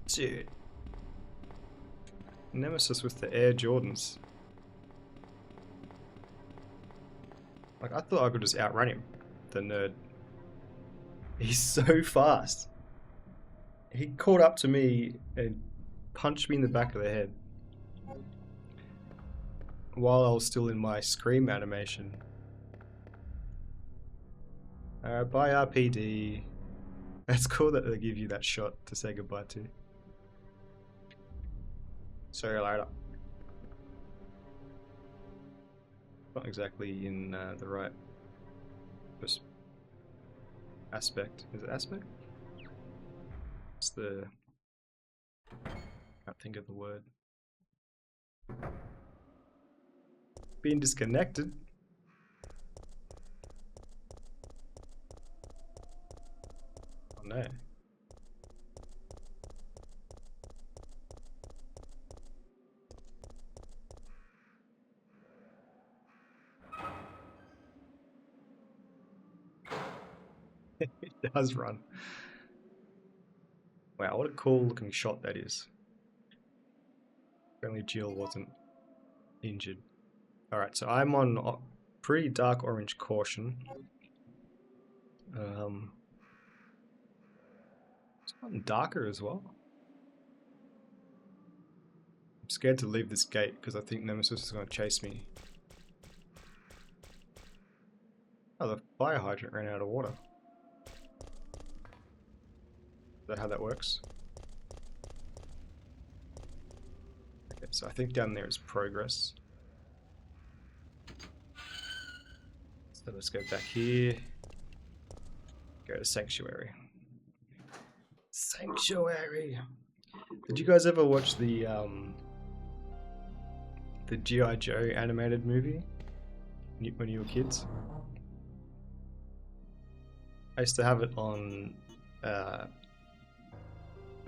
Dude. Nemesis with the Air Jordans. Like, I thought I could just outrun him. The nerd. He's so fast. He caught up to me and punched me in the back of the head. While I was still in my scream animation. Bye RPD. That's cool that they give you that shot to say goodbye to. See you later. Not exactly in the right aspect. Is it aspect? It's the... can't think of the word. Being disconnected. Oh no. It does run. Wow, what a cool looking shot that is. If only Jill wasn't injured. Alright, so I'm on pretty dark orange caution. It's gotten darker as well. I'm scared to leave this gate because I think Nemesis is going to chase me. Oh, the fire hydrant ran out of water. Is that how that works? Okay, so I think down there is progress. So let's go back here. Go to Sanctuary. Sanctuary! Did you guys ever watch the G.I. Joe animated movie when you were kids? I used to have it on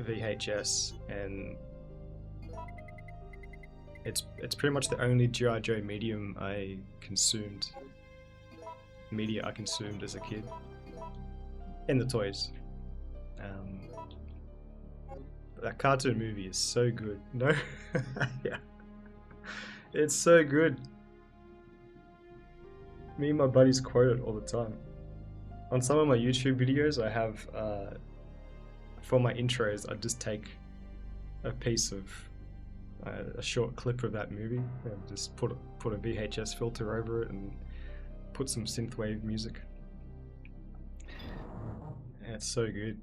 VHS, and it's pretty much the only G.I. Joe media I consumed as a kid. And the toys. That cartoon movie is so good. No? Yeah. It's so good. Me and my buddies quote it all the time. On some of my YouTube videos, I have, for my intros, I just take a piece of, a short clip of that movie and just put a VHS filter over it and put some synthwave music. And it's so good.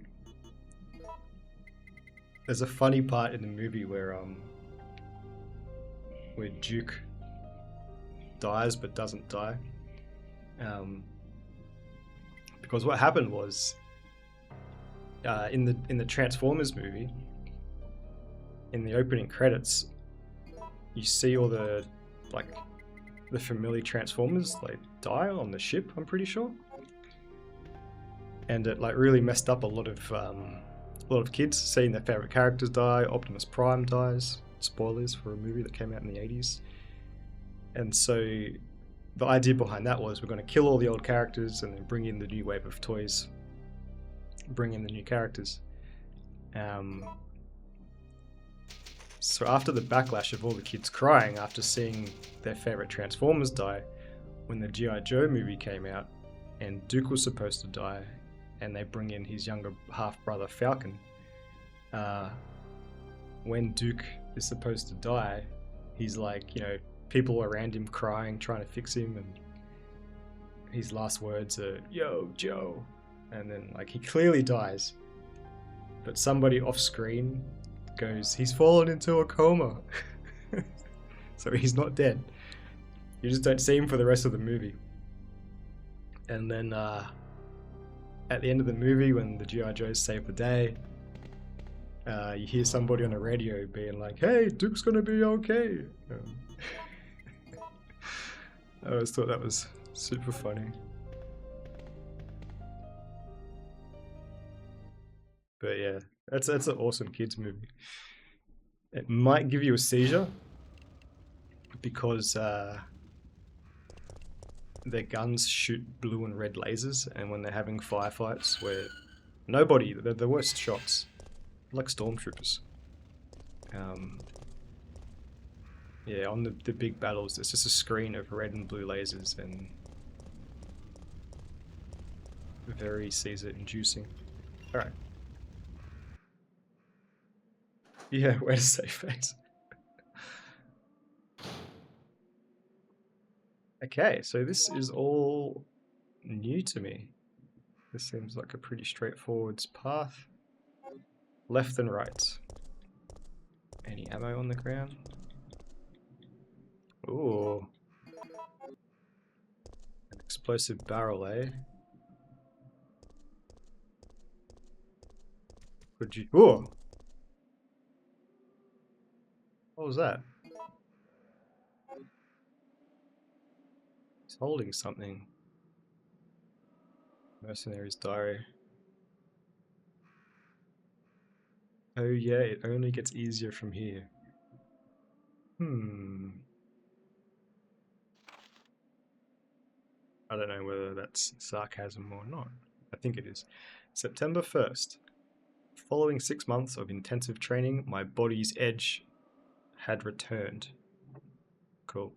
There's a funny part in the movie where Duke dies but doesn't die. Because what happened was in the Transformers movie, in the opening credits, you see all the familiar Transformers die on the ship, I'm pretty sure. And it really messed up a lot of kids seeing their favorite characters die. Optimus Prime dies. Spoilers for a movie that came out in the 80s. And so the idea behind that was we're going to kill all the old characters and then bring in the new wave of toys. Bring in the new characters. So after the backlash of all the kids crying after seeing their favorite Transformers die, when the G.I. Joe movie came out and Duke was supposed to die, and they bring in his younger half-brother Falcon, when Duke is supposed to die, he's people around him crying, trying to fix him, and his last words are, "Yo, Joe," and then he clearly dies, but somebody off screen goes, "He's fallen into a coma." So he's not dead. You just don't see him for the rest of the movie. And then at the end of the movie, when the G.I. Joes save the day, you hear somebody on the radio being like, "Hey, Duke's gonna be okay." I always thought that was super funny. But yeah, that's an awesome kids movie. It might give you a seizure because their guns shoot blue and red lasers, and when they're having firefights where they're the worst shots, like stormtroopers. Yeah, on the big battles, it's just a screen of red and blue lasers, and very seizure-inducing. All right. Yeah, where to save face. Okay, so this is all new to me. This seems like a pretty straightforward path. Left and right. Any ammo on the ground? Ooh. An explosive barrel, eh? Could you... Ooh! What was that? He's holding something. Mercenary's diary. Oh yeah, it only gets easier from here. I don't know whether that's sarcasm or not. I think it is. September 1st. Following 6 months of intensive training, my body's edge had returned. Cool.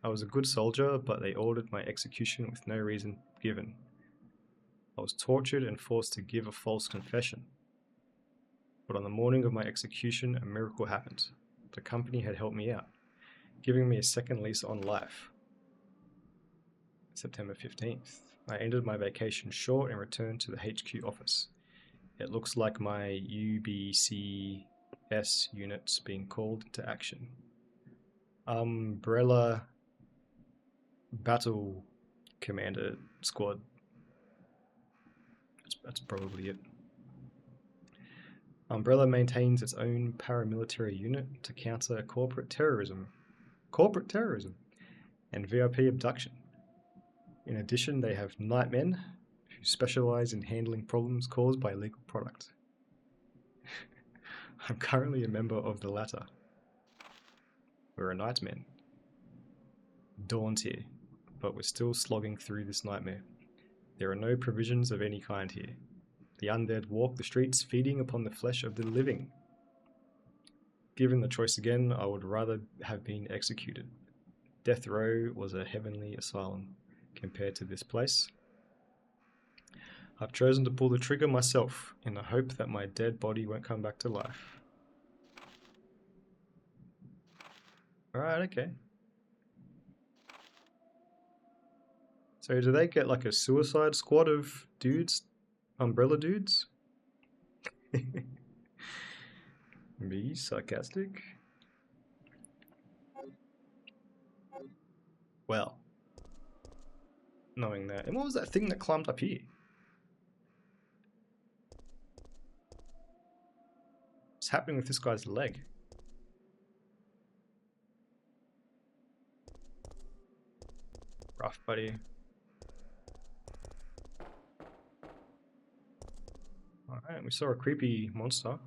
I was a good soldier, but they ordered my execution with no reason given. I was tortured and forced to give a false confession. But on the morning of my execution, a miracle happened. The company had helped me out, giving me a second lease on life. September 15th. I ended my vacation short and returned to the HQ office. It looks like my UBCS unit's being called into action. Umbrella Battle Commander Squad. That's probably it. Umbrella maintains its own paramilitary unit to counter corporate terrorism, and VIP abduction. In addition, they have nightmen who specialize in handling problems caused by illegal product. I'm currently a member of the latter. We're a nightmen. Dawn's here, but we're still slogging through this nightmare. There are no provisions of any kind here. The undead walk the streets, feeding upon the flesh of the living. Given the choice again, I would rather have been executed. Death Row was a heavenly asylum compared to this place. I've chosen to pull the trigger myself in the hope that my dead body won't come back to life. Alright, okay. So do they get like a suicide squad of dudes? Umbrella dudes? Me, sarcastic? Well, knowing that. And what was that thing that climbed up here? What's happening with this guy's leg? Rough, buddy. Alright, we saw a creepy monster.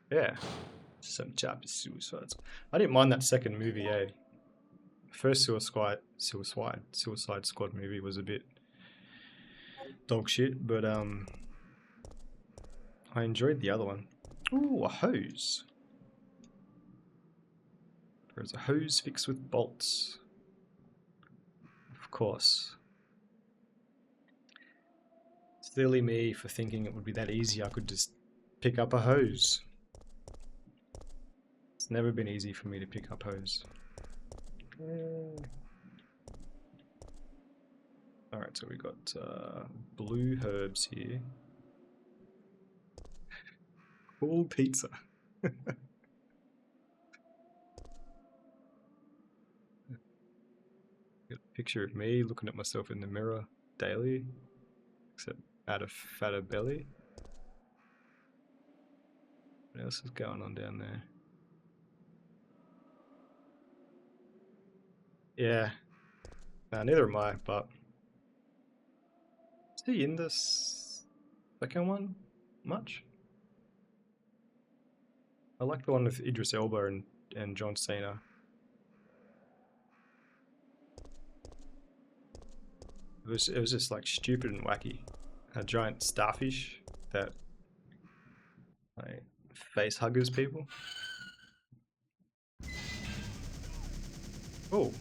Yeah. Some chapter suicides. I didn't mind that second movie, eh? First Suicide Squad movie was a bit dog shit, but I enjoyed the other one. Ooh, a hose. There's a hose fixed with bolts. Of course. Silly me for thinking it would be that easy. I could just pick up a hose. It's never been easy for me to pick up hose. Alright, so we got blue herbs here. Cool pizza. Got a picture of me looking at myself in the mirror daily, except out of fatter belly. What else is going on down there? Yeah. Nah, neither am I, but is he in this second one much? I like the one with Idris Elba and John Cena. It was just like stupid and wacky. A giant starfish that like face huggers people. Oh,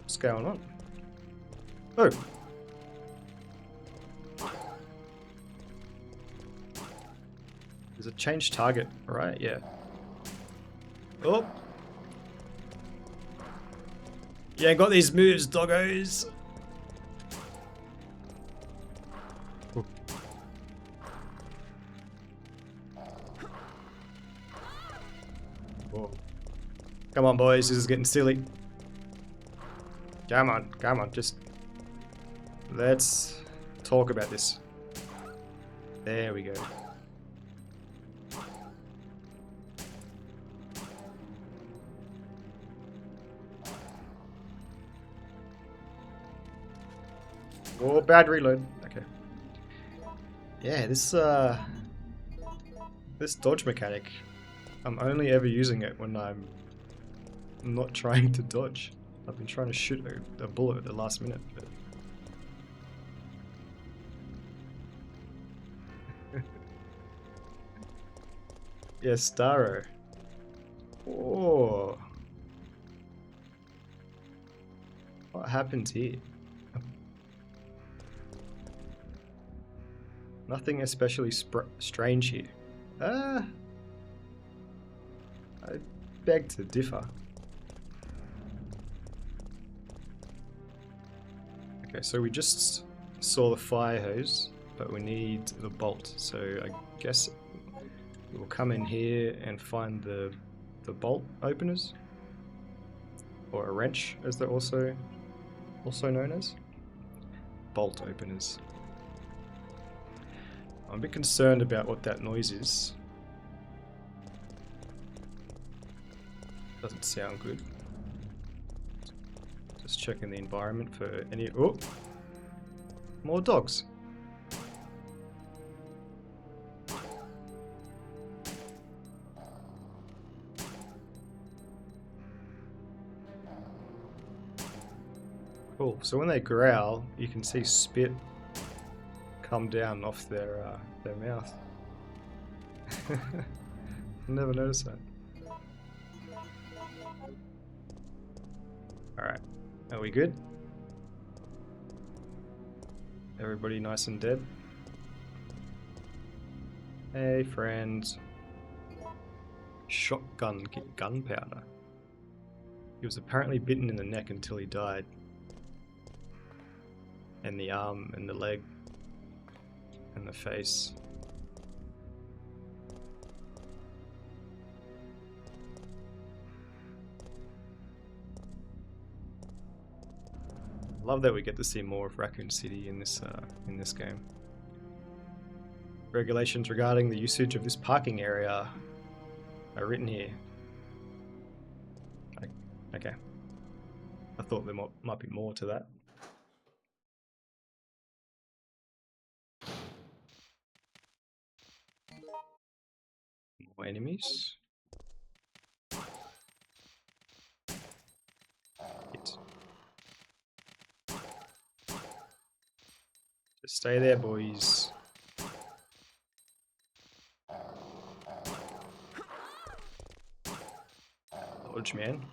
what's going on? Oh, there's a change target, right? Yeah. Oh, yeah, got these moves, doggos. Oh. Whoa. Come on, boys, this is getting silly. Come on, just let's talk about this. There we go. Oh, bad reload. Okay. Yeah, this dodge mechanic, I'm only ever using it when I'm not trying to dodge. I've been trying to shoot a bullet at the last minute, but yeah, Starro. Oh, what happened here? Nothing especially strange here. Ah, I beg to differ. Okay, so we just saw the fire hose, but we need the bolt. So I guess we'll come in here and find the bolt openers, or a wrench, as they're also known as bolt openers. I'm a bit concerned about what that noise is. Doesn't sound good. Just checking the environment for any. Oh, more dogs. Cool. So when they growl, you can see spit come down off their mouth. Never noticed that. All right, are we good? Everybody nice and dead? Hey, friends. Shotgun gunpowder. He was apparently bitten in the neck until he died. And the arm and the leg and the face. Love that we get to see more of Raccoon City in this game. Regulations regarding the usage of this parking area are written here. Okay. I thought there might be more to that. More enemies. Hit. Just stay there, boys. Dodge, man.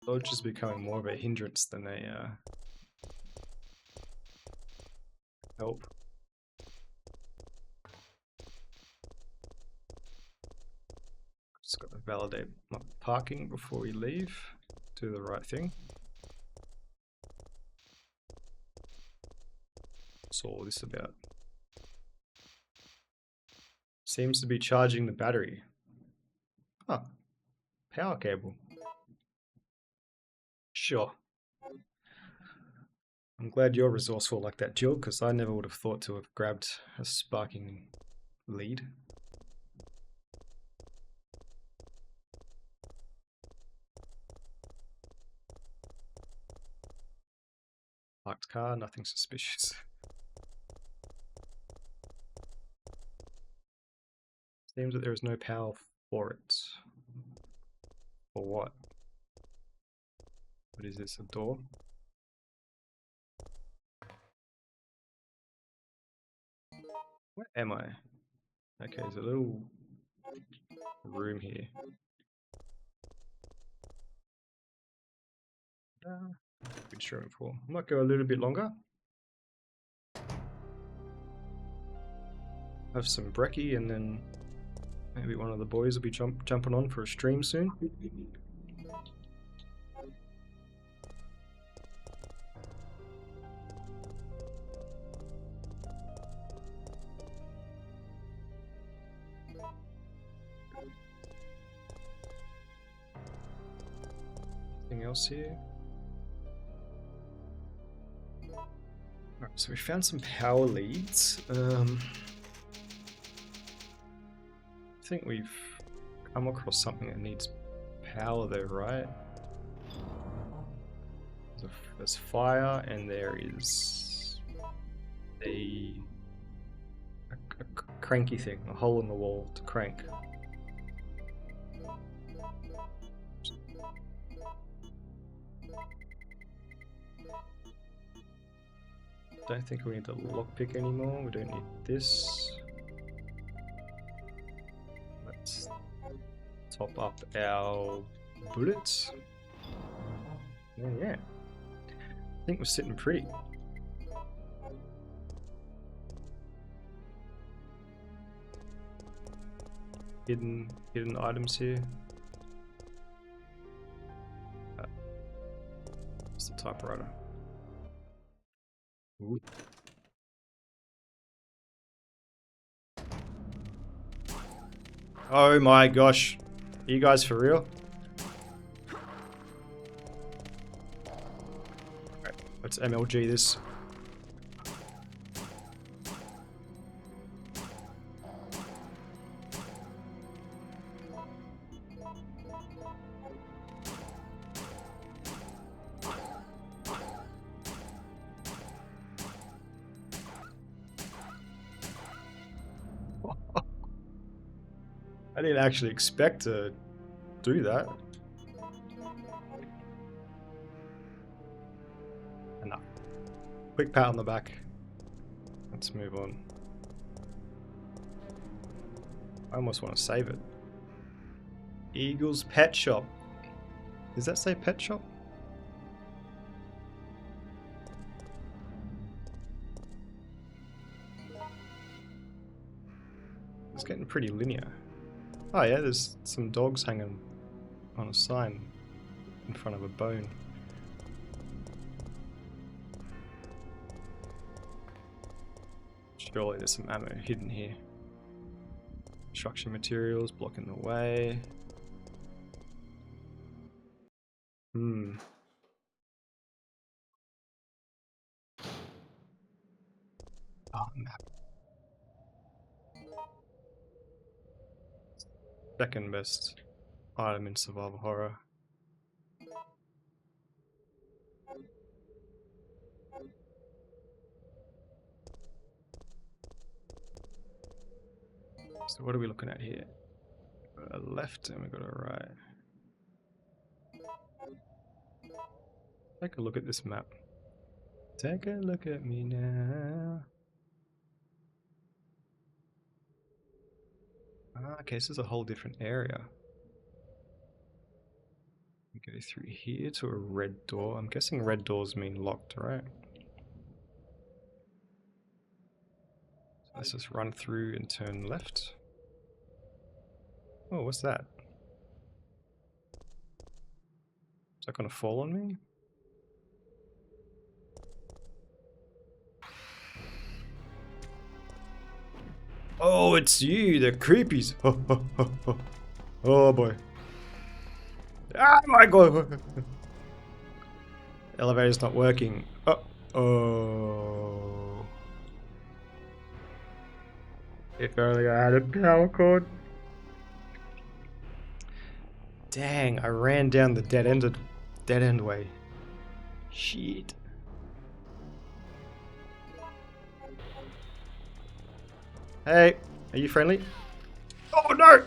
Dodge is becoming more of a hindrance than a help. Just got to validate my parking before we leave. Do the right thing. What's all this about? Seems to be charging the battery. Oh, power cable. Sure. I'm glad you're resourceful like that, Jill, because I never would have thought to have grabbed a sparking lead. Parked car, nothing suspicious. Seems that there is no power for it. For what? What is this, a door? Where am I? Okay, there's a little room here. Good swimming pool. I might go a little bit longer. Have some brekkie and then maybe one of the boys will be jumping on for a stream soon. Anything else here? Alright, so we found some power leads. I think we've come across something that needs power though, right? There's fire and there is a cranky thing, a hole in the wall to crank. Don't think we need the lockpick anymore. We don't need this. Let's top up our bullets. Yeah. I think we're sitting pretty. Hidden items here. It's the typewriter. Ooh. Oh my gosh. Are you guys for real? Alright, let's MLG this. I didn't actually expect to do that. Enough. Quick pat on the back. Let's move on. I almost want to save it. Eagle's Pet Shop. Does that say pet shop? It's getting pretty linear. Oh yeah, there's some dogs hanging on a sign in front of a bone. Surely there's some ammo hidden here. Construction materials blocking the way. Oh, map. Second best item in survival horror. So what are we looking at here? We've got a left and we've got a right. Take a look at this map. Take a look at me now. Ah, okay, this is a whole different area. We go through here to a red door. I'm guessing red doors mean locked, right? So let's just run through and turn left. Oh, what's that? Is that gonna fall on me? Oh, it's you, the creepies. Oh boy. Ah, my god. Elevator's not working. Oh. If only I had a power cord. Dang, I ran down the dead end way. Shit. Hey, are you friendly? Oh no!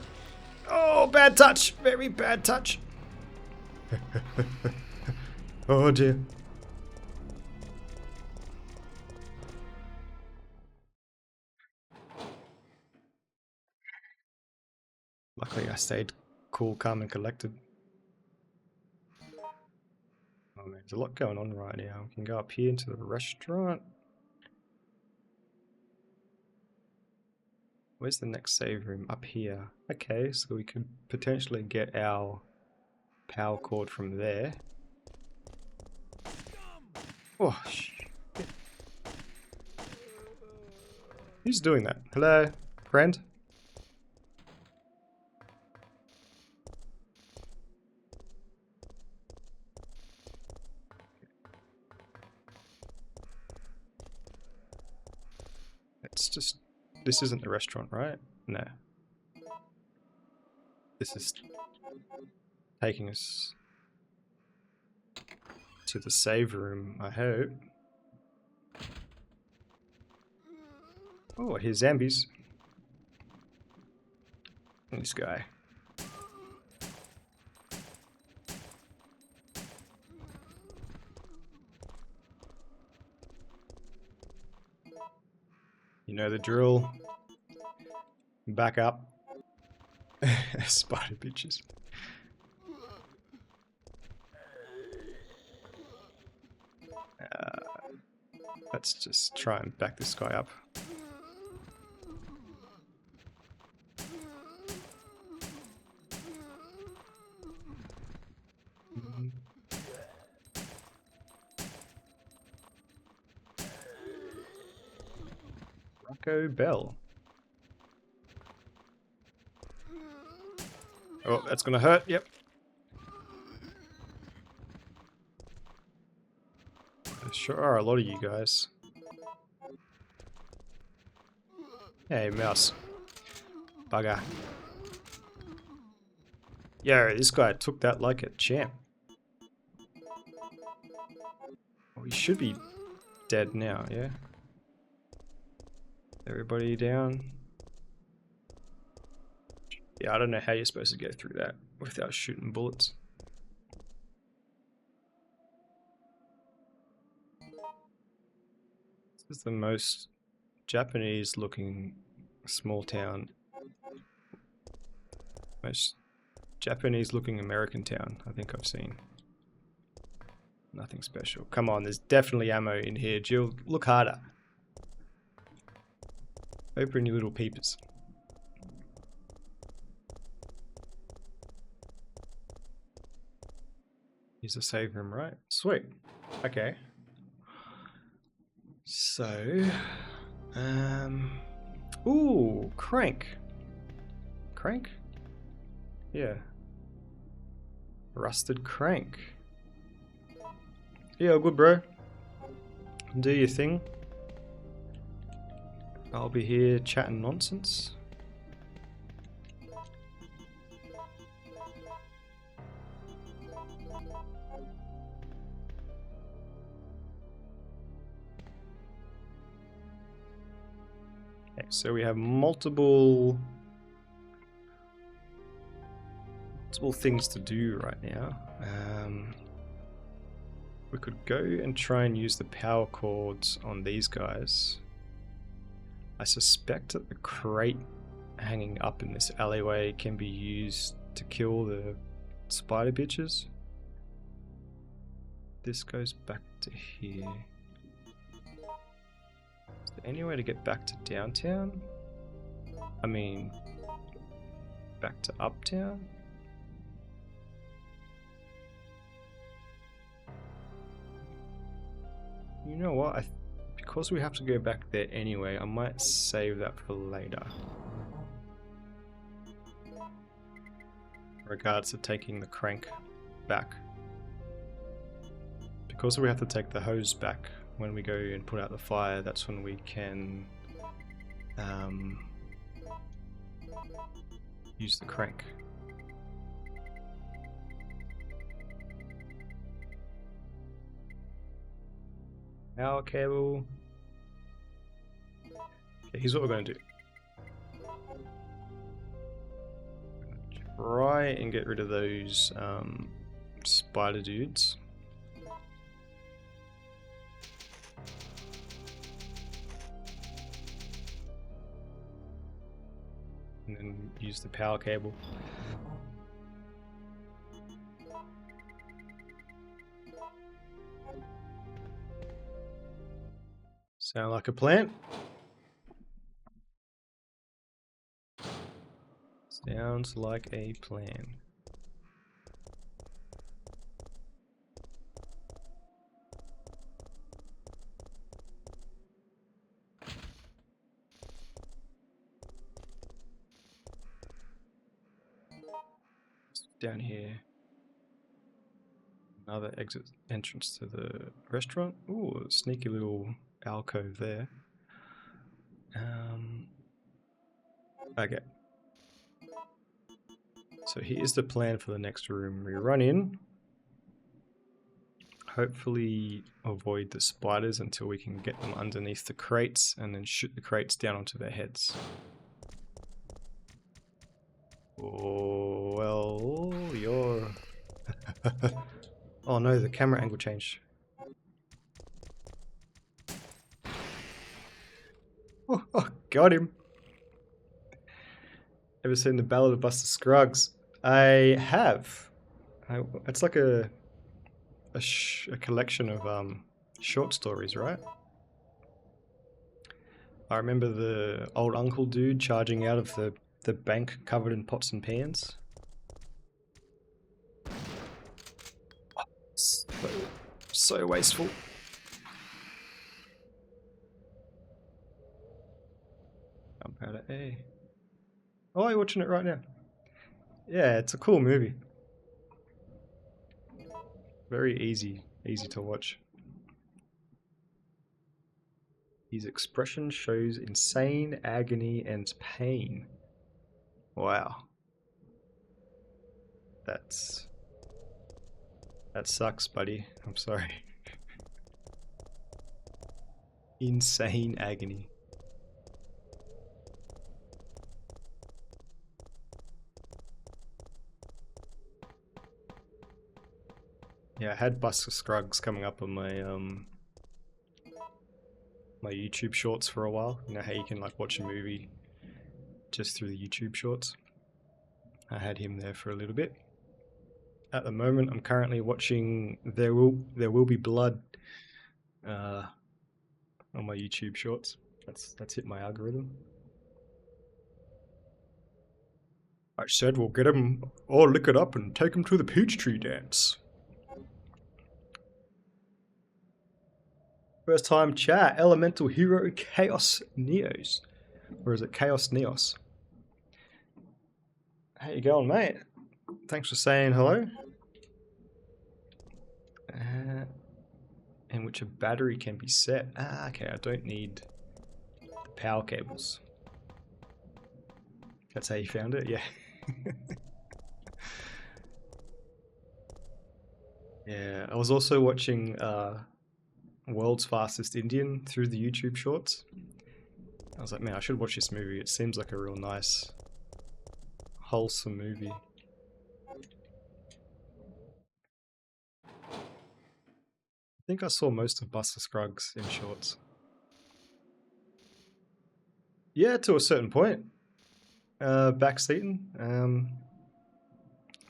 Oh, bad touch. Very bad touch. Oh dear. Luckily I stayed cool, calm and collected. Oh man, there's a lot going on right now. We can go up here into the restaurant. Where's the next save room? Up here. Okay, so we could potentially get our power cord from there. Oh, shit. Who's doing that? Hello? Friend? It's just... This isn't the restaurant, right? No. This is taking us to the save room, I hope. Oh, I hear zombies. This guy. You know the drill. Back up. Spider bitches. Let's just try and back this guy up. Rocco Bell. Oh, that's gonna hurt. Yep. There sure are a lot of you guys. Hey, mouse. Bugger. Yo, this guy took that like a champ. Well, he should be dead now, yeah? Everybody down? Yeah, I don't know how you're supposed to go through that without shooting bullets. This is the most Japanese looking small town. Most Japanese looking American town I think I've seen. Nothing special. Come on, there's definitely ammo in here. Jill, look harder. Open your little peepers. Here's a save room, right? Sweet. Okay. So, ooh, crank. Crank? Yeah. Rusted crank. Yeah, good bro. Do your thing. I'll be here chatting nonsense. Okay, so we have multiple things to do right now. We could go and try and use the power cords on these guys. I suspect that the crate hanging up in this alleyway can be used to kill the spider bitches. This goes back to here. Is there any way to get back to downtown? I mean, back to uptown? You know what? Because we have to go back there anyway, I might save that for later. In regards to taking the crank back. Because we have to take the hose back when we go and put out the fire, that's when we can use the crank. Power cable. Okay, here's what we're going to do. Try and get rid of those spider dudes. And then use the power cable. Sound like a plan? Sounds like a plan. Down here. Another exit entrance to the restaurant. Ooh, a sneaky little alcove there. Okay. So here's the plan for the next room. We run in. Hopefully avoid the spiders until we can get them underneath the crates and then shoot the crates down onto their heads. Oh, well, you're... Oh no, the camera angle changed. Got him. Ever seen the Ballad of Buster Scruggs? I have. It's like a collection of short stories, right? I remember the old uncle dude charging out of the bank covered in pots and pans. So, so wasteful. Gunpowder A. Oh, you're watching it right now. Yeah, it's a cool movie. Very easy to watch. His expression shows insane agony and pain. Wow. That sucks, buddy. I'm sorry. Insane agony. Yeah, I had Buster Scruggs coming up on my YouTube shorts for a while. You know how you can like watch a movie just through the YouTube shorts? I had him there for a little bit. At the moment, I'm currently watching There Will Be Blood on my YouTube shorts. That's hit my algorithm. I said we'll get him all liquored up and take him to the peach tree dance. First time chat, Elemental Hero Chaos Neos. Or is it Chaos Neos? How you going, mate? Thanks for saying hello. In which a battery can be set. Ah, okay, I don't need the power cables. That's how you found it? Yeah. Yeah, I was also watching World's Fastest Indian through the YouTube shorts. I was like, man, I should watch this movie. It seems like a real nice, wholesome movie. I think I saw most of Buster Scruggs in shorts. Yeah, to a certain point. Backseating.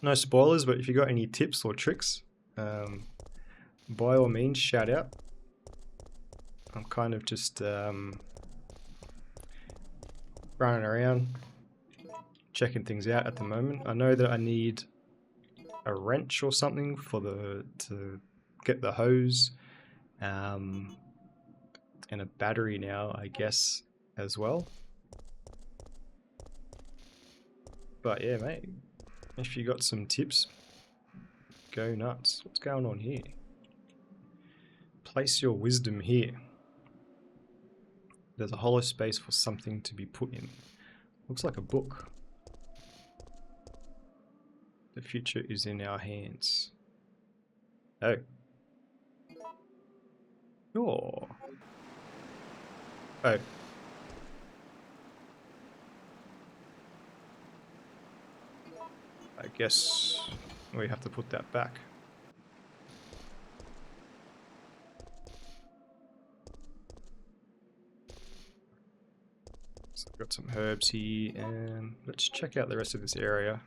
No spoilers, but if you got any tips or tricks, by all means, shout out. I'm kind of just running around, checking things out at the moment. I know that I need a wrench or something to get the hose, and a battery now, I guess, as well. But yeah, mate, if you got some tips, go nuts. What's going on here? Place your wisdom here. There's a hollow space for something to be put in. Looks like a book. The future is in our hands. Oh. Oh. Oh. I guess we have to put that back. So I've got some herbs here, and let's check out the rest of this area.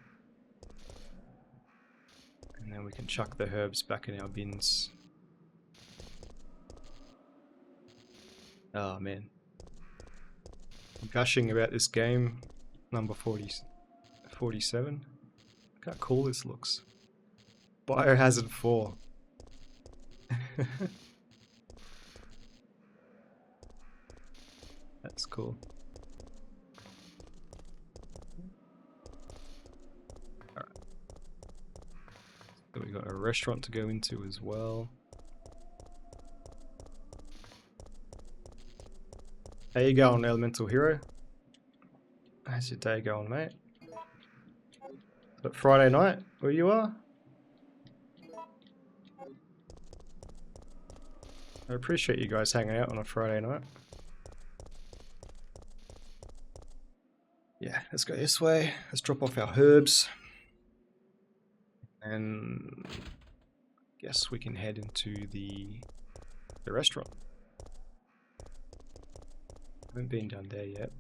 And then we can chuck the herbs back in our bins. Oh man. Gushing about this game, number 47. Look how cool this looks. Biohazard 4. That's cool. Alright. So we got a restaurant to go into as well. How you going, Elemental Hero? How's your day going, mate? Is it Friday night where you are? I appreciate you guys hanging out on a Friday night. Yeah, let's go this way. Let's drop off our herbs. And guess we can head into the restaurant. Haven't been down there yet.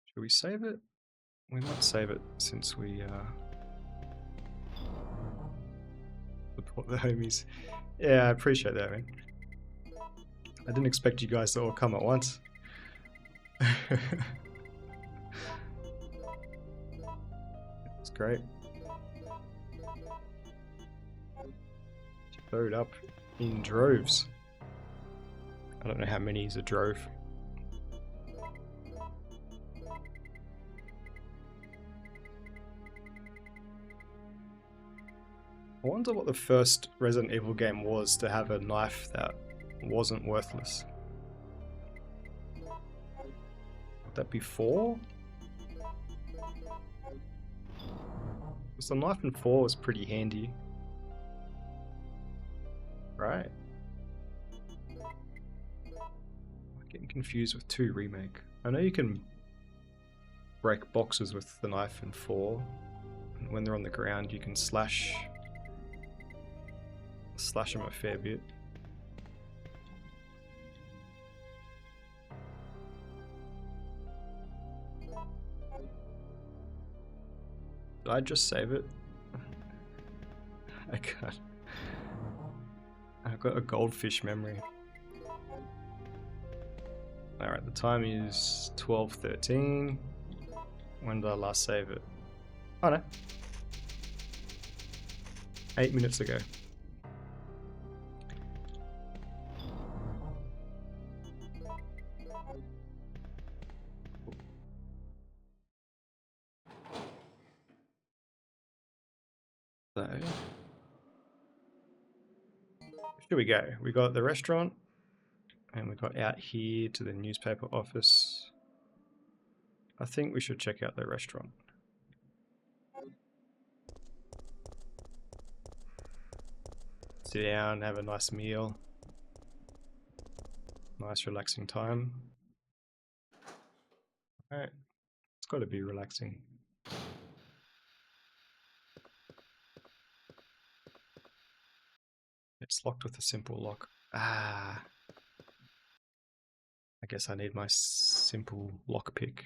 Should we save it? We might save it since we support the homies. Yeah, I appreciate that, man. I didn't expect you guys to all come at once. It's great. Load up in droves. I don't know how many is a drove. I wonder what the first Resident Evil game was to have a knife that wasn't worthless. Would that be 4? Because the knife in 4 was pretty handy. Right? I'm getting confused with 2 remake. I know you can break boxes with the knife in 4. And when they're on the ground you can slash them a fair bit. Did I just save it? I can't. I've got a goldfish memory. Alright, the time is 12:13. When did I last save it? Oh no. 8 minutes ago. So, here we go. We got the restaurant, and we got out here to the newspaper office. I think we should check out the restaurant. Sit down, have a nice meal. Nice relaxing time. Alright, it's got to be relaxing. It's locked with a simple lock. Ah. I guess I need my simple lockpick.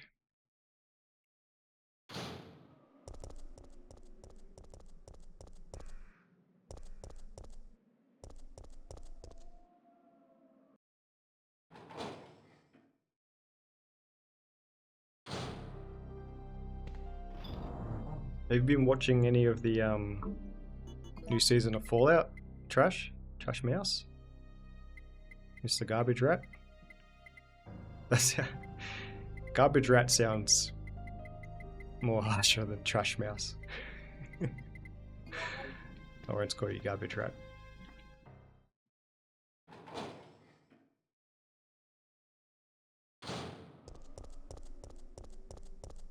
Have you been watching any of the new season of Fallout? Trash Mouse? Mr. Garbage Rat? That's Garbage Rat sounds more harsher than Trash Mouse. I won't call you Garbage Rat.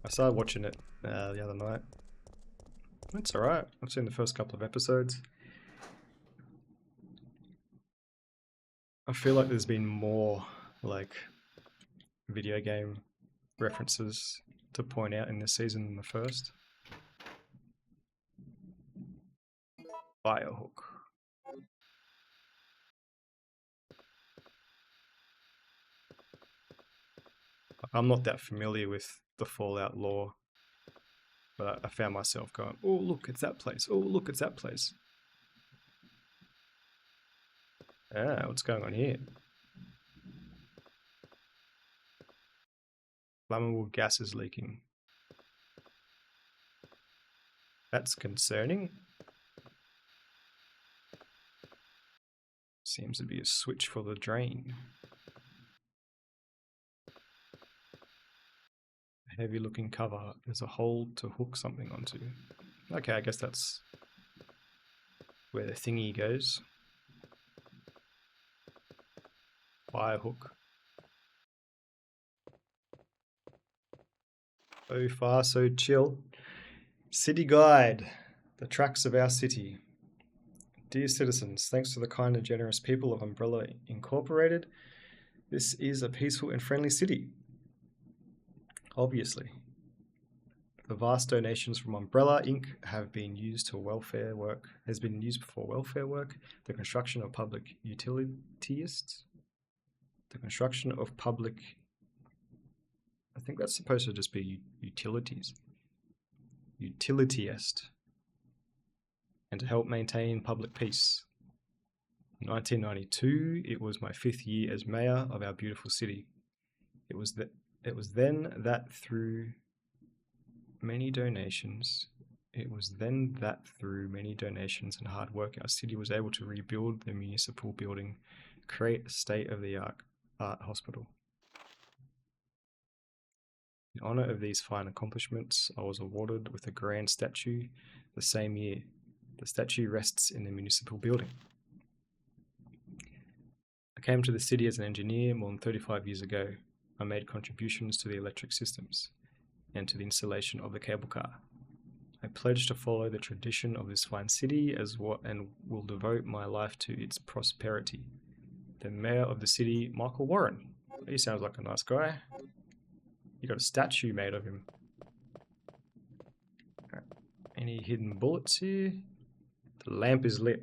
I started watching it the other night. It's alright. I've seen the first couple of episodes. I feel like there's been more like video game references to point out in this season than the first. Firehawk. I'm not that familiar with the Fallout lore, but I found myself going, oh look, it's that place. Oh look, it's that place. Ah, what's going on here? Flammable gas is leaking. That's concerning. Seems to be a switch for the drain. A heavy looking cover. There's a hole to hook something onto. Okay, I guess that's where the thingy goes. Fire hook. So far, so chill. City Guide. The tracks of our city. Dear citizens, thanks to the kind and generous people of Umbrella Incorporated, this is a peaceful and friendly city. Obviously. The vast donations from Umbrella Inc. have been used for welfare work. The construction of public utilities. The construction of public. I think that's supposed to just be utilities. Utilitiest. And to help maintain public peace. In 1992, it was my 5th year as mayor of our beautiful city. It was then that through many donations and hard work, our city was able to rebuild the municipal building, create a state-of-the-art hospital. In honor of these fine accomplishments, I was awarded with a grand statue the same year. The statue rests in the municipal building. I came to the city as an engineer more than 35 years ago. I made contributions to the electric systems and to the installation of the cable car. I pledge to follow the tradition of this fine city and will devote my life to its prosperity. The mayor of the city, Michael Warren. He sounds like a nice guy. You got a statue made of him. Any hidden bullets here? The lamp is lit.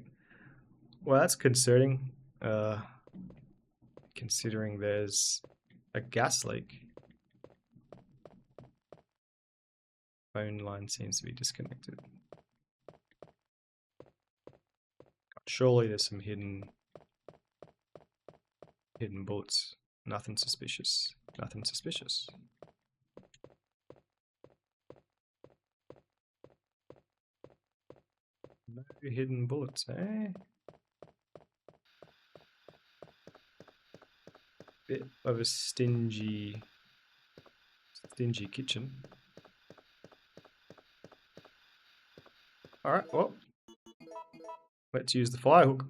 Well, that's concerning. Considering there's a gas leak. Phone line seems to be disconnected. Surely there's some hidden bullets. Nothing suspicious. Nothing suspicious. No hidden bullets, eh? Bit of a stingy kitchen. Alright, well. Let's use the fire hook.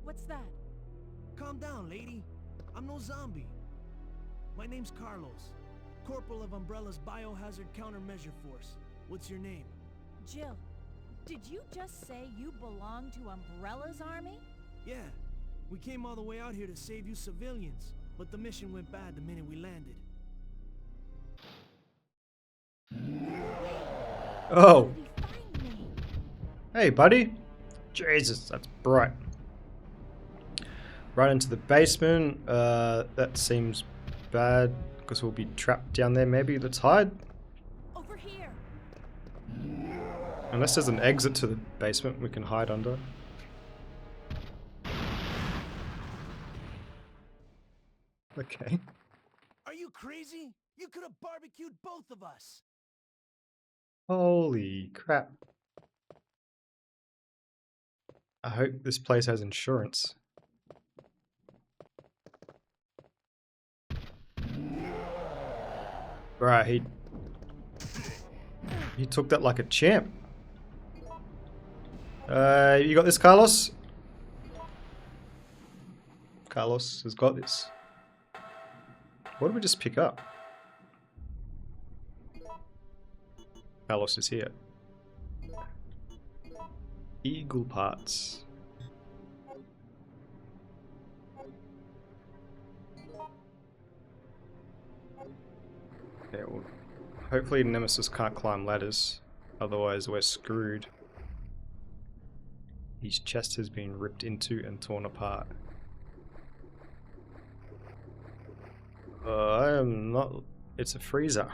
What's that? Calm down, lady. I'm no zombie. My name's Carlos, Corporal of Umbrella's Biohazard Countermeasure Force. What's your name? Jill, did you just say you belong to Umbrella's army? Yeah. We came all the way out here to save you civilians, but the mission went bad the minute we landed. Oh. How did he find me? Hey, buddy. Jesus, that's bright. Right into the basement. That seems bad because we'll be trapped down there maybe. Let's hide. Over here. Unless there's an exit to the basement we can hide under. Okay. Are you crazy? You could have barbecued both of us. Holy crap. I hope this place has insurance. Right, he took that like a champ. You got this, Carlos? Carlos has got this. What did we just pick up? Carlos is here. Eagle parts. Yeah, well, hopefully Nemesis can't climb ladders, otherwise we're screwed. His chest has been ripped into and torn apart. I am not... It's a freezer.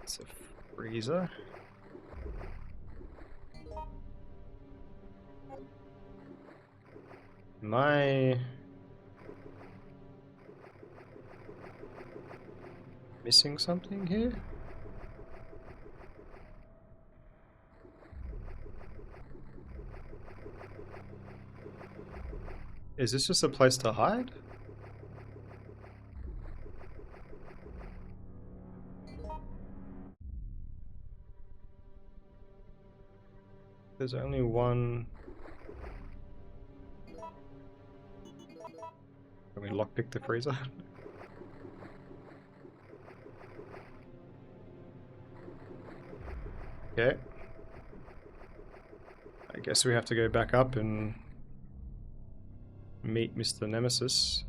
It's a freezer. Am I missing something here? Is this just a place to hide? There's only one. Can we lockpick the freezer? Okay. I guess we have to go back up and meet Mr. Nemesis.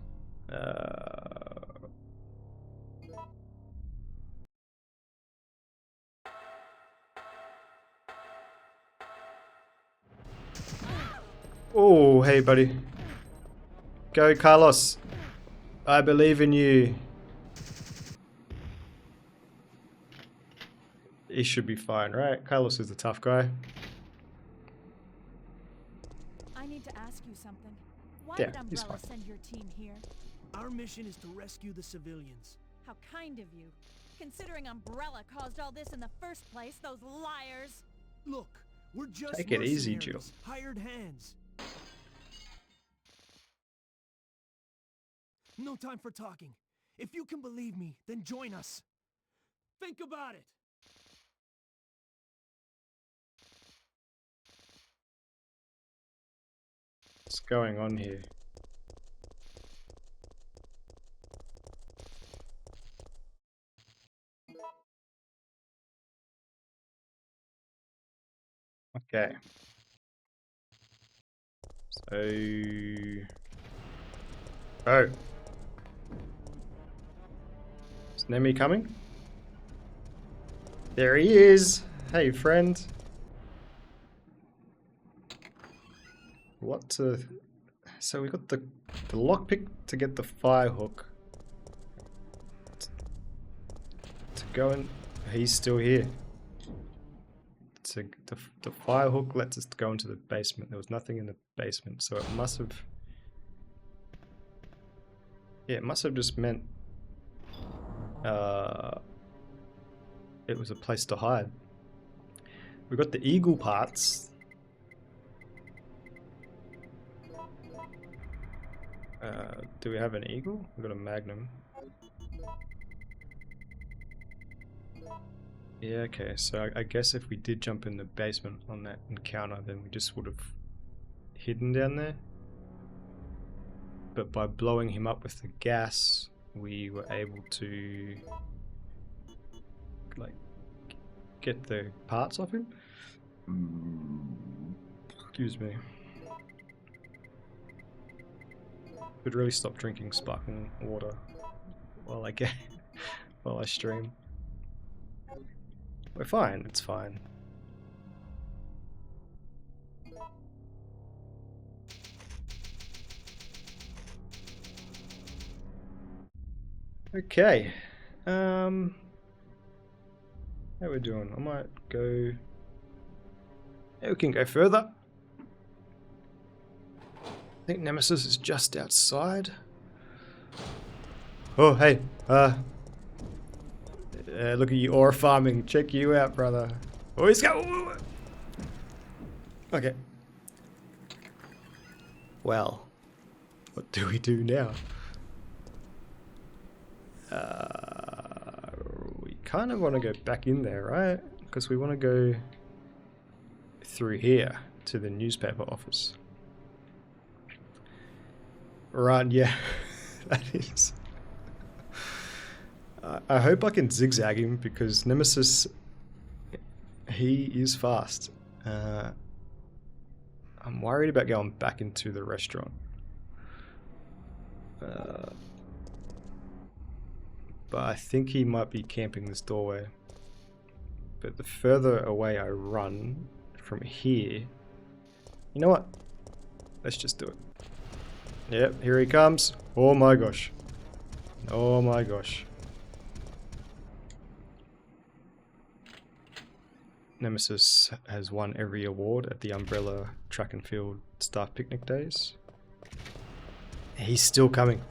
Oh, hey, buddy. Go, Carlos. I believe in you. He should be fine, right? Carlos is the tough guy. I need to ask you something. Why Yeah, did he's Umbrella fine. send your team here? Our mission is to rescue the civilians. How kind of you. Considering Umbrella caused all this in the first place, those liars. Look, we're just Take it easy, mercenaries, Jill. hired hands. No time for talking. If you can believe me, then join us. Think about it. What's going on here? Okay. So... Oh. Is Nemi coming? There he is! Hey, friend. What to... So we got the lockpick to get the fire hook. To go in... He's still here. The fire hook lets us go into the basement. There was nothing in the basement, so it must have... Yeah, it must have just meant... it was a place to hide. We got the eagle parts. Do we have an eagle? We've got a magnum. Yeah, okay, so I guess if we did jump in the basement on that encounter, then we just would have hidden down there. But by blowing him up with the gas, we were able to like get the parts off him. Excuse me. Could really stop drinking sparkling water while I get while I stream. We're fine, it's fine. Okay. How we doing? I might go... Yeah, we can go further. I think Nemesis is just outside. Oh, hey. Look at you ore farming. Check you out, brother. Oh, he's got... Okay. Well, what do we do now? We kind of want to go back in there, right? Because we want to go through here to the newspaper office. Right, yeah. That is... I hope I can zigzag him because Nemesis, he is fast. I'm worried about going back into the restaurant. But I think he might be camping this doorway. But the further away I run from here... You know what? Let's just do it. Yep, here he comes. Oh my gosh. Oh my gosh. Nemesis has won every award at the Umbrella Track and Field Staff Picnic Days. He's still coming.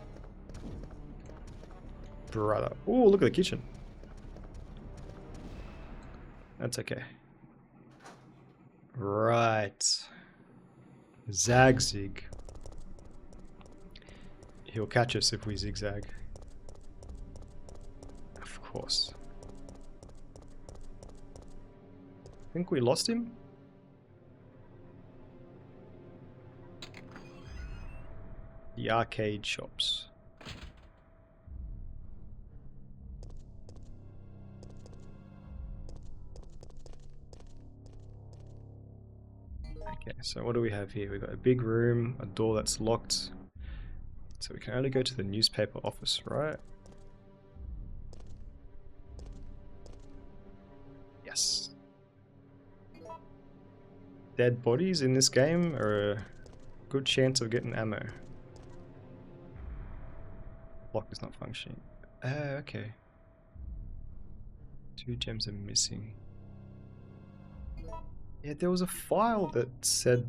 Brother. Oh, look at the kitchen. That's okay. Right. Zag-zig. He'll catch us if we zigzag. Of course. I think we lost him. The arcade shops. Okay, so what do we have here? We've got a big room, a door that's locked. So we can only go to the newspaper office, right? Yes. Dead bodies in this game are a good chance of getting ammo. Lock is not functioning. Okay. 2 gems are missing. Yeah, there was a file that said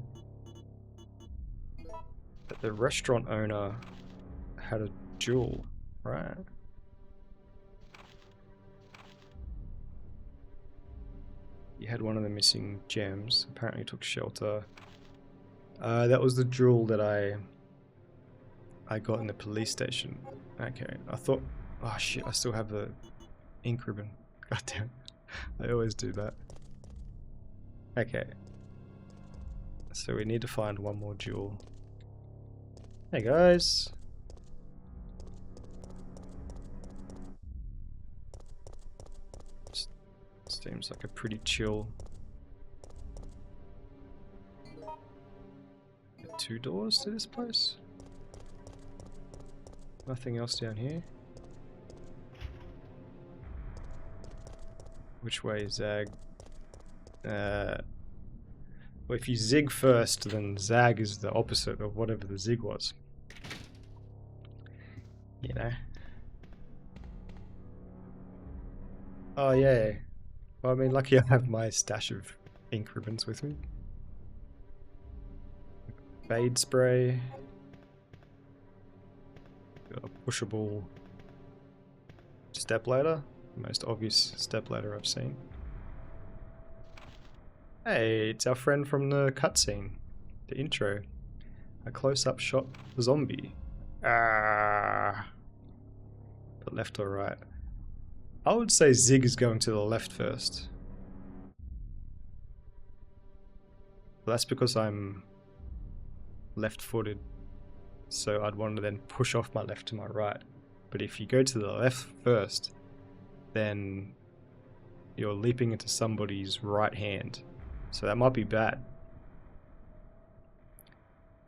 that the restaurant owner had a jewel, right? He had one of the missing gems. Apparently took shelter. That was the jewel that I got in the police station. Okay, I thought... Oh shit, I still have the ink ribbon. God damn. I always do that. Okay. So we need to find one more jewel. Hey guys! Seems like a pretty chill... 2 doors to this place? Nothing else down here? Which way zag? Well, if you zig first, then zag is the opposite of whatever the zig was. You know? Oh yeah. Well, I mean, lucky I have my stash of ink ribbons with me. Fade spray. Got a pushable stepladder. The most obvious stepladder I've seen. Hey, it's our friend from the cutscene. The intro. A close-up shot zombie. Ah. But left or right? I would say zig is going to the left first. But that's because I'm left-footed. So I'd want to then push off my left to my right. But if you go to the left first, then you're leaping into somebody's right hand. So that might be bad.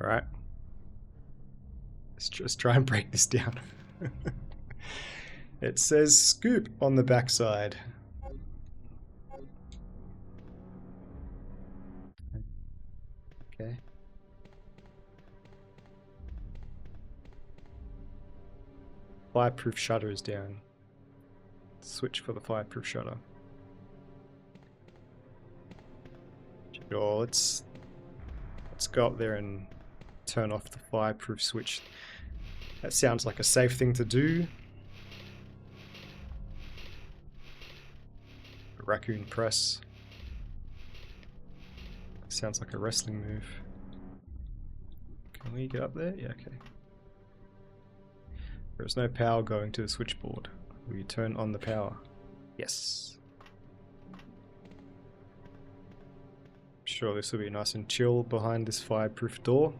Alright. Let's just try and break this down. It says scoop on the backside. Okay. Fireproof shutter is down. Switch for the fireproof shutter. Sure, let's go up there and turn off the fireproof switch. That sounds like a safe thing to do. Raccoon press. Sounds like a wrestling move. Can we get up there? Yeah, okay. There is no power going to the switchboard. Will you turn on the power? Yes. Sure, this will be nice and chill behind this fireproof door.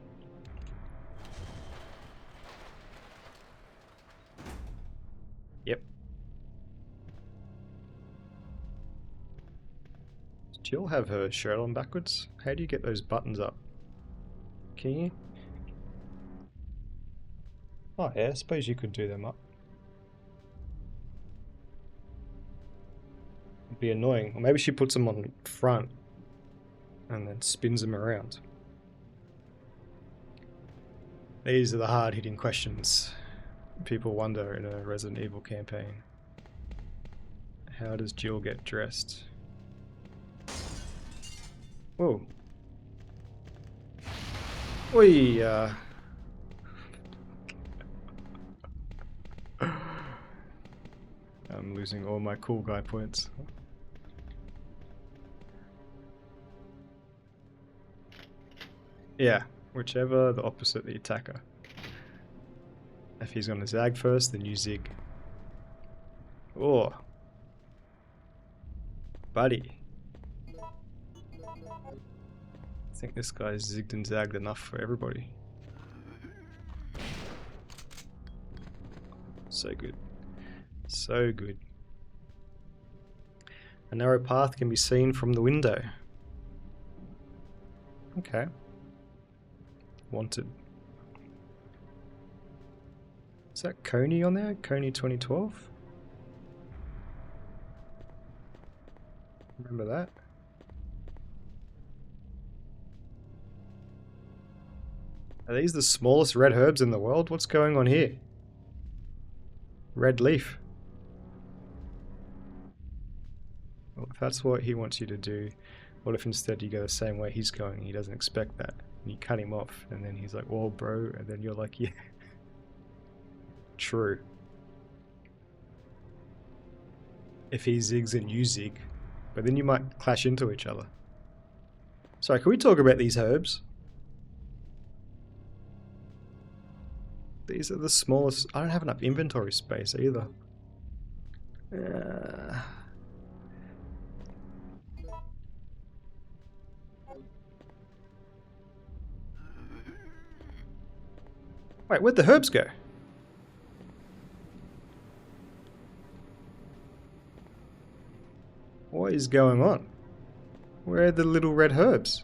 Yep. Does Jill have her shirt on backwards? How do you get those buttons up? Can you? Oh yeah, I suppose you could do them up. It'd be annoying. Or maybe she puts them on front and then spins them around. These are the hard-hitting questions people wonder in a Resident Evil campaign. How does Jill get dressed? Whoa. Oi, I'm losing all my cool guy points. Yeah, whichever the opposite the attacker. If he's gonna zag first, then you zig. Oh. Buddy. I think this guy's zigged and zagged enough for everybody. So good. So good. A narrow path can be seen from the window. Okay. Wanted. that Coney on there? Coney 2012? Remember that? Are these the smallest red herbs in the world? What's going on here? Red leaf. Well, if that's what he wants you to do, what if instead you go the same way he's going and he doesn't expect that? And you cut him off and then he's like, whoa bro, and then you're like, yeah. True. If he zigs and you zig, but then you might clash into each other. Sorry, can we talk about these herbs? These are the smallest. I don't have enough inventory space either. Wait, where'd the herbs go? What is going on? Where are the little red herbs?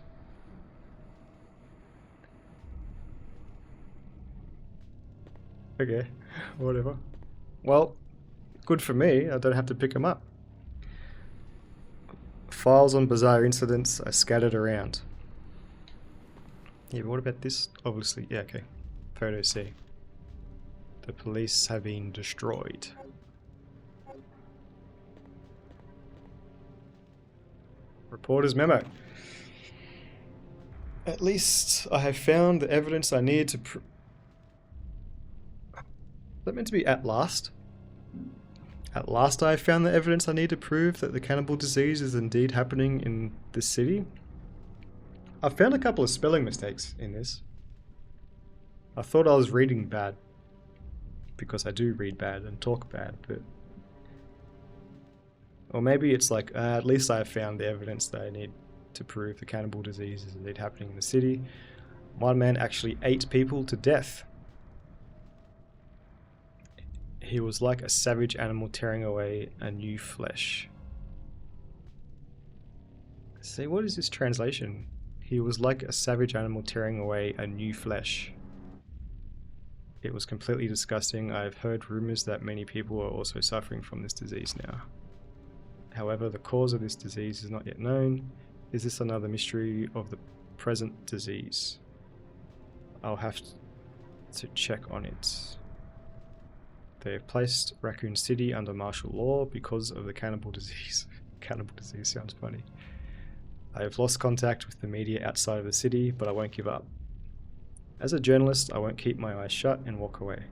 Okay, whatever. Well, good for me, I don't have to pick them up. Files on bizarre incidents are scattered around. Yeah, but what about this? Obviously, yeah, okay. Photo C. The police have been destroyed. Reporter's memo. At least I have found the evidence I need to Is that meant to be at last? At last I have found the evidence I need to prove that the cannibal disease is indeed happening in this city. I found a couple of spelling mistakes in this. I thought I was reading bad. Because I do read bad and talk bad, but... Or maybe it's like, at least I have found the evidence that I need to prove the cannibal disease is indeed happening in the city. One man actually ate people to death. He was like a savage animal tearing away a new flesh. See, what is this translation? He was like a savage animal tearing away a new flesh. It was completely disgusting. I've heard rumors that many people are also suffering from this disease now. However, the cause of this disease is not yet known. Is this another mystery of the present disease? I'll have to check on it. They have placed Raccoon City under martial law because of the cannibal disease. Cannibal disease sounds funny. I have lost contact with the media outside of the city, but I won't give up. As a journalist, I won't keep my eyes shut and walk away.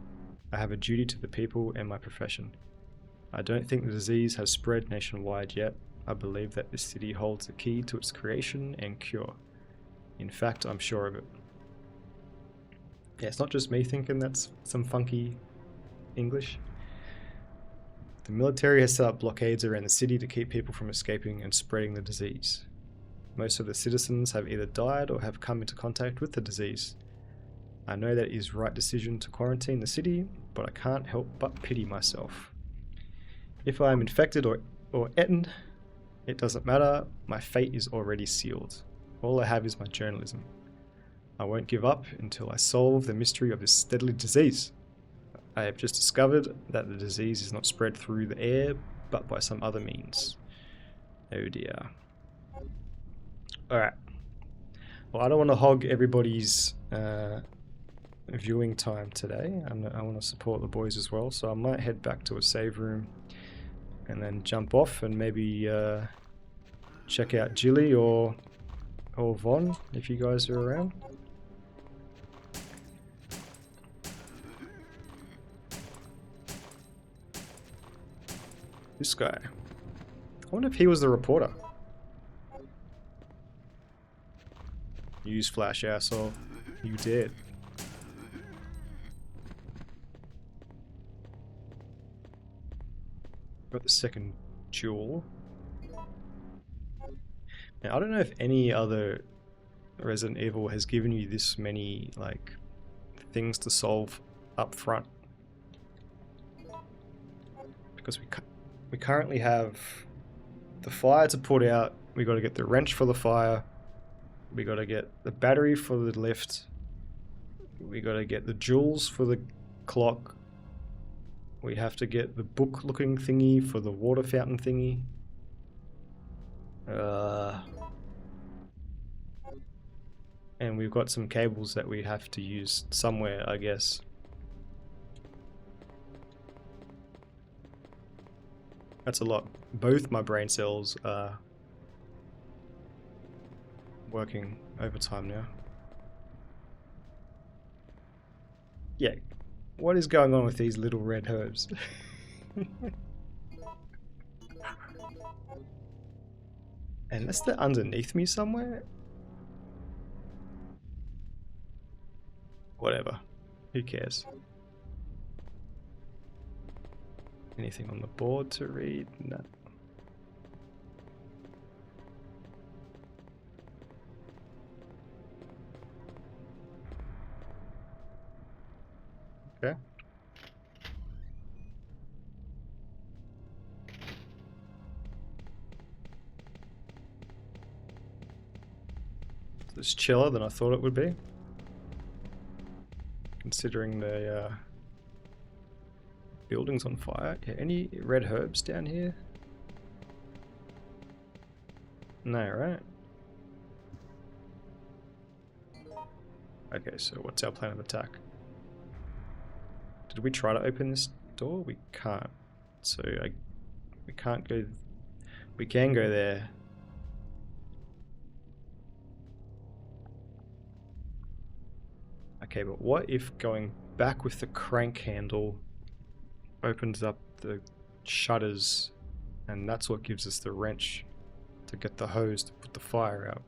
I have a duty to the people and my profession. I don't think the disease has spread nationwide yet. I believe that this city holds the key to its creation and cure. In fact, I'm sure of it. Yeah, it's not just me thinking that's some funky English. The military has set up blockades around the city to keep people from escaping and spreading the disease. Most of the citizens have either died or have come into contact with the disease. I know that it is the right decision to quarantine the city, but I can't help but pity myself. If I am infected or eaten, it doesn't matter, my fate is already sealed. All I have is my journalism. I won't give up until I solve the mystery of this deadly disease. I have just discovered that the disease is not spread through the air, but by some other means. Oh dear. Alright. Well, I don't want to hog everybody's viewing time today. I want to support the boys as well, so I might head back to a save room and then jump off and maybe check out Jilly or Vaughn if you guys are around. This guy. I wonder if he was the reporter. Use flash, asshole. You did. Got the second jewel. Now, I don't know if any other Resident Evil has given you this many, like, things to solve up front. Because we currently have the fire to put out, we got to get the wrench for the fire, we got to get the battery for the lift, we got to get the jewels for the clock, We have to get the book looking thingy for the water fountain thingy. And we've got some cables that we have to use somewhere, I guess. That's a lot. Both my brain cells are working overtime now. Yeah, what is going on with these little red herbs? Unless they're underneath me somewhere? Whatever. Who cares? Anything on the board to read? No. Okay. It's chiller than I thought it would be. Considering the building's on fire. Yeah, any red herbs down here? No, right? Okay, so what's our plan of attack? Did we try to open this door? We can't. So we can't go... We can go there. Okay, but what if going back with the crank handle opens up the shutters, and that's what gives us the wrench to get the hose to put the fire out?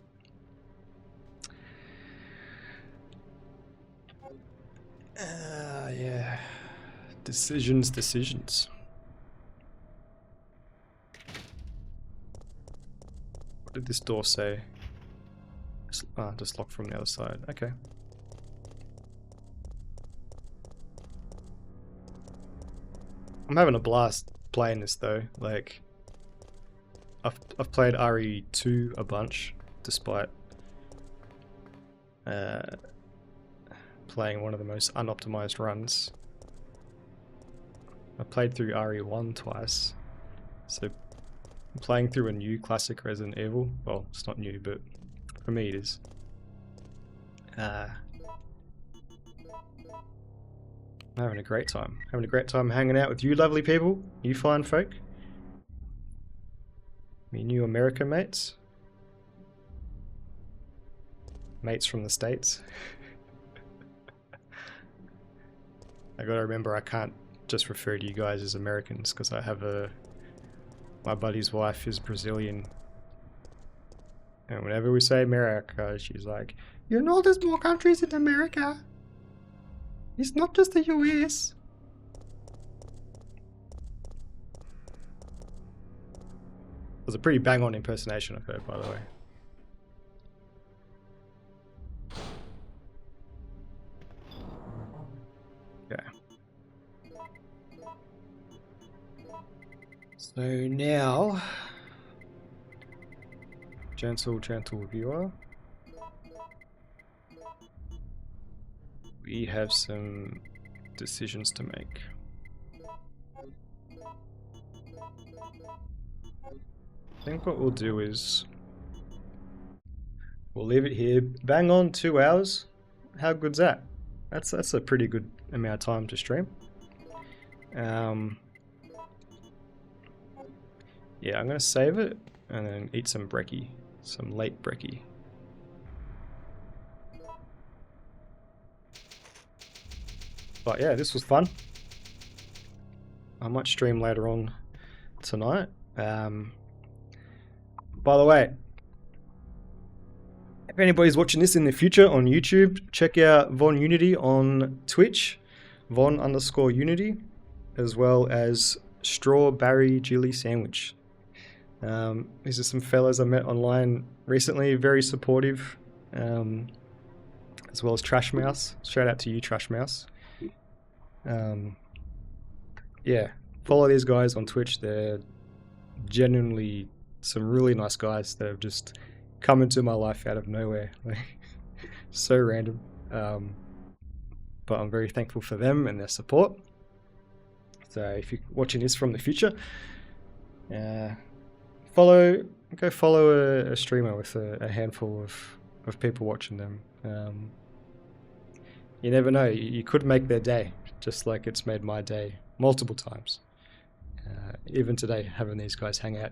Yeah. Decisions. What did this door say? Just locked from the other side. Okay. I'm having a blast playing this though. Like, I've played RE2 a bunch, despite playing one of the most unoptimized runs. I played through RE1 twice, so playing through a new classic Resident Evil, well, it's not new, but for me it is. I'm having a great time. Having a great time hanging out with you lovely people, you fine folk. Me new America mates. Mates from the States. I gotta remember I can't just refer to you guys as Americans, because I have my buddy's wife is Brazilian. And whenever we say America, she's like, you know there's more countries in America. It's not just the US. It was a pretty bang-on impersonation of her, by the way. Okay. So now, gentle viewer, we have some decisions to make. I think what we'll do is we'll leave it here. Bang on 2 hours. How good's that? That's a pretty good amount of time to stream. Yeah, I'm gonna save it and then eat some brekkie, some late brekkie. But yeah, this was fun. I might stream later on tonight. By the way, if anybody's watching this in the future on YouTube, check out Von Unity on Twitch, Von_Unity, as well as Strawberry Chili Sandwich. These are some fellas I met online recently, very supportive, as well as Trash Mouse. Shout out to you, Trash Mouse. Yeah, follow these guys on Twitch. They're genuinely some really nice guys that have just come into my life out of nowhere. So random. But I'm very thankful for them and their support. So if you're watching this from the future, go follow a streamer with a handful of people watching them. You never know, you could make their day, just like it's made my day multiple times. Even today, having these guys hang out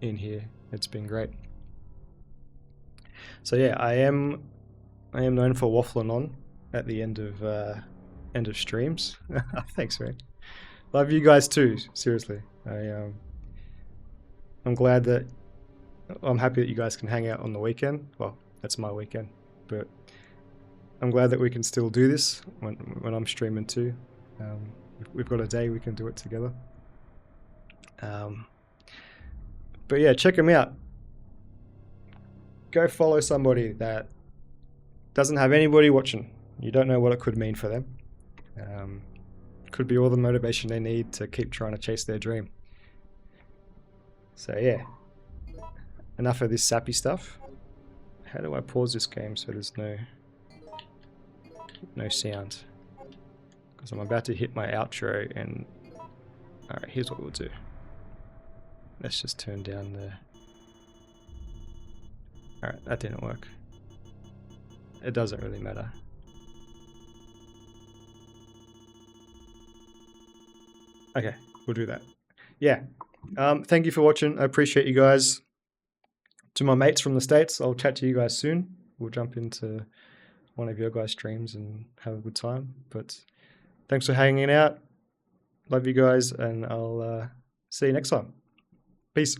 in here, it's been great. So yeah, I am known for waffling on at the end of streams. Thanks, man. Love you guys too. Seriously, I'm glad that I'm happy that you guys can hang out on the weekend. Well, that's my weekend, but I'm glad that we can still do this when I'm streaming too. We've got a day we can do it together. But yeah, check them out. Go follow somebody that doesn't have anybody watching. You don't know what it could mean for them. Could be all the motivation they need to keep trying to chase their dream. So yeah, enough of this sappy stuff. How do I pause this game so there's no sound? Because I'm about to hit my outro and... Alright, here's what we'll do. Let's just turn down the... Alright, that didn't work. It doesn't really matter. Okay, we'll do that. Yeah. Thank you for watching. I appreciate you guys. To my mates from the States, I'll chat to you guys soon. We'll jump into one of your guys' streams and have a good time. But thanks for hanging out. Love you guys, and I'll see you next time. Peace.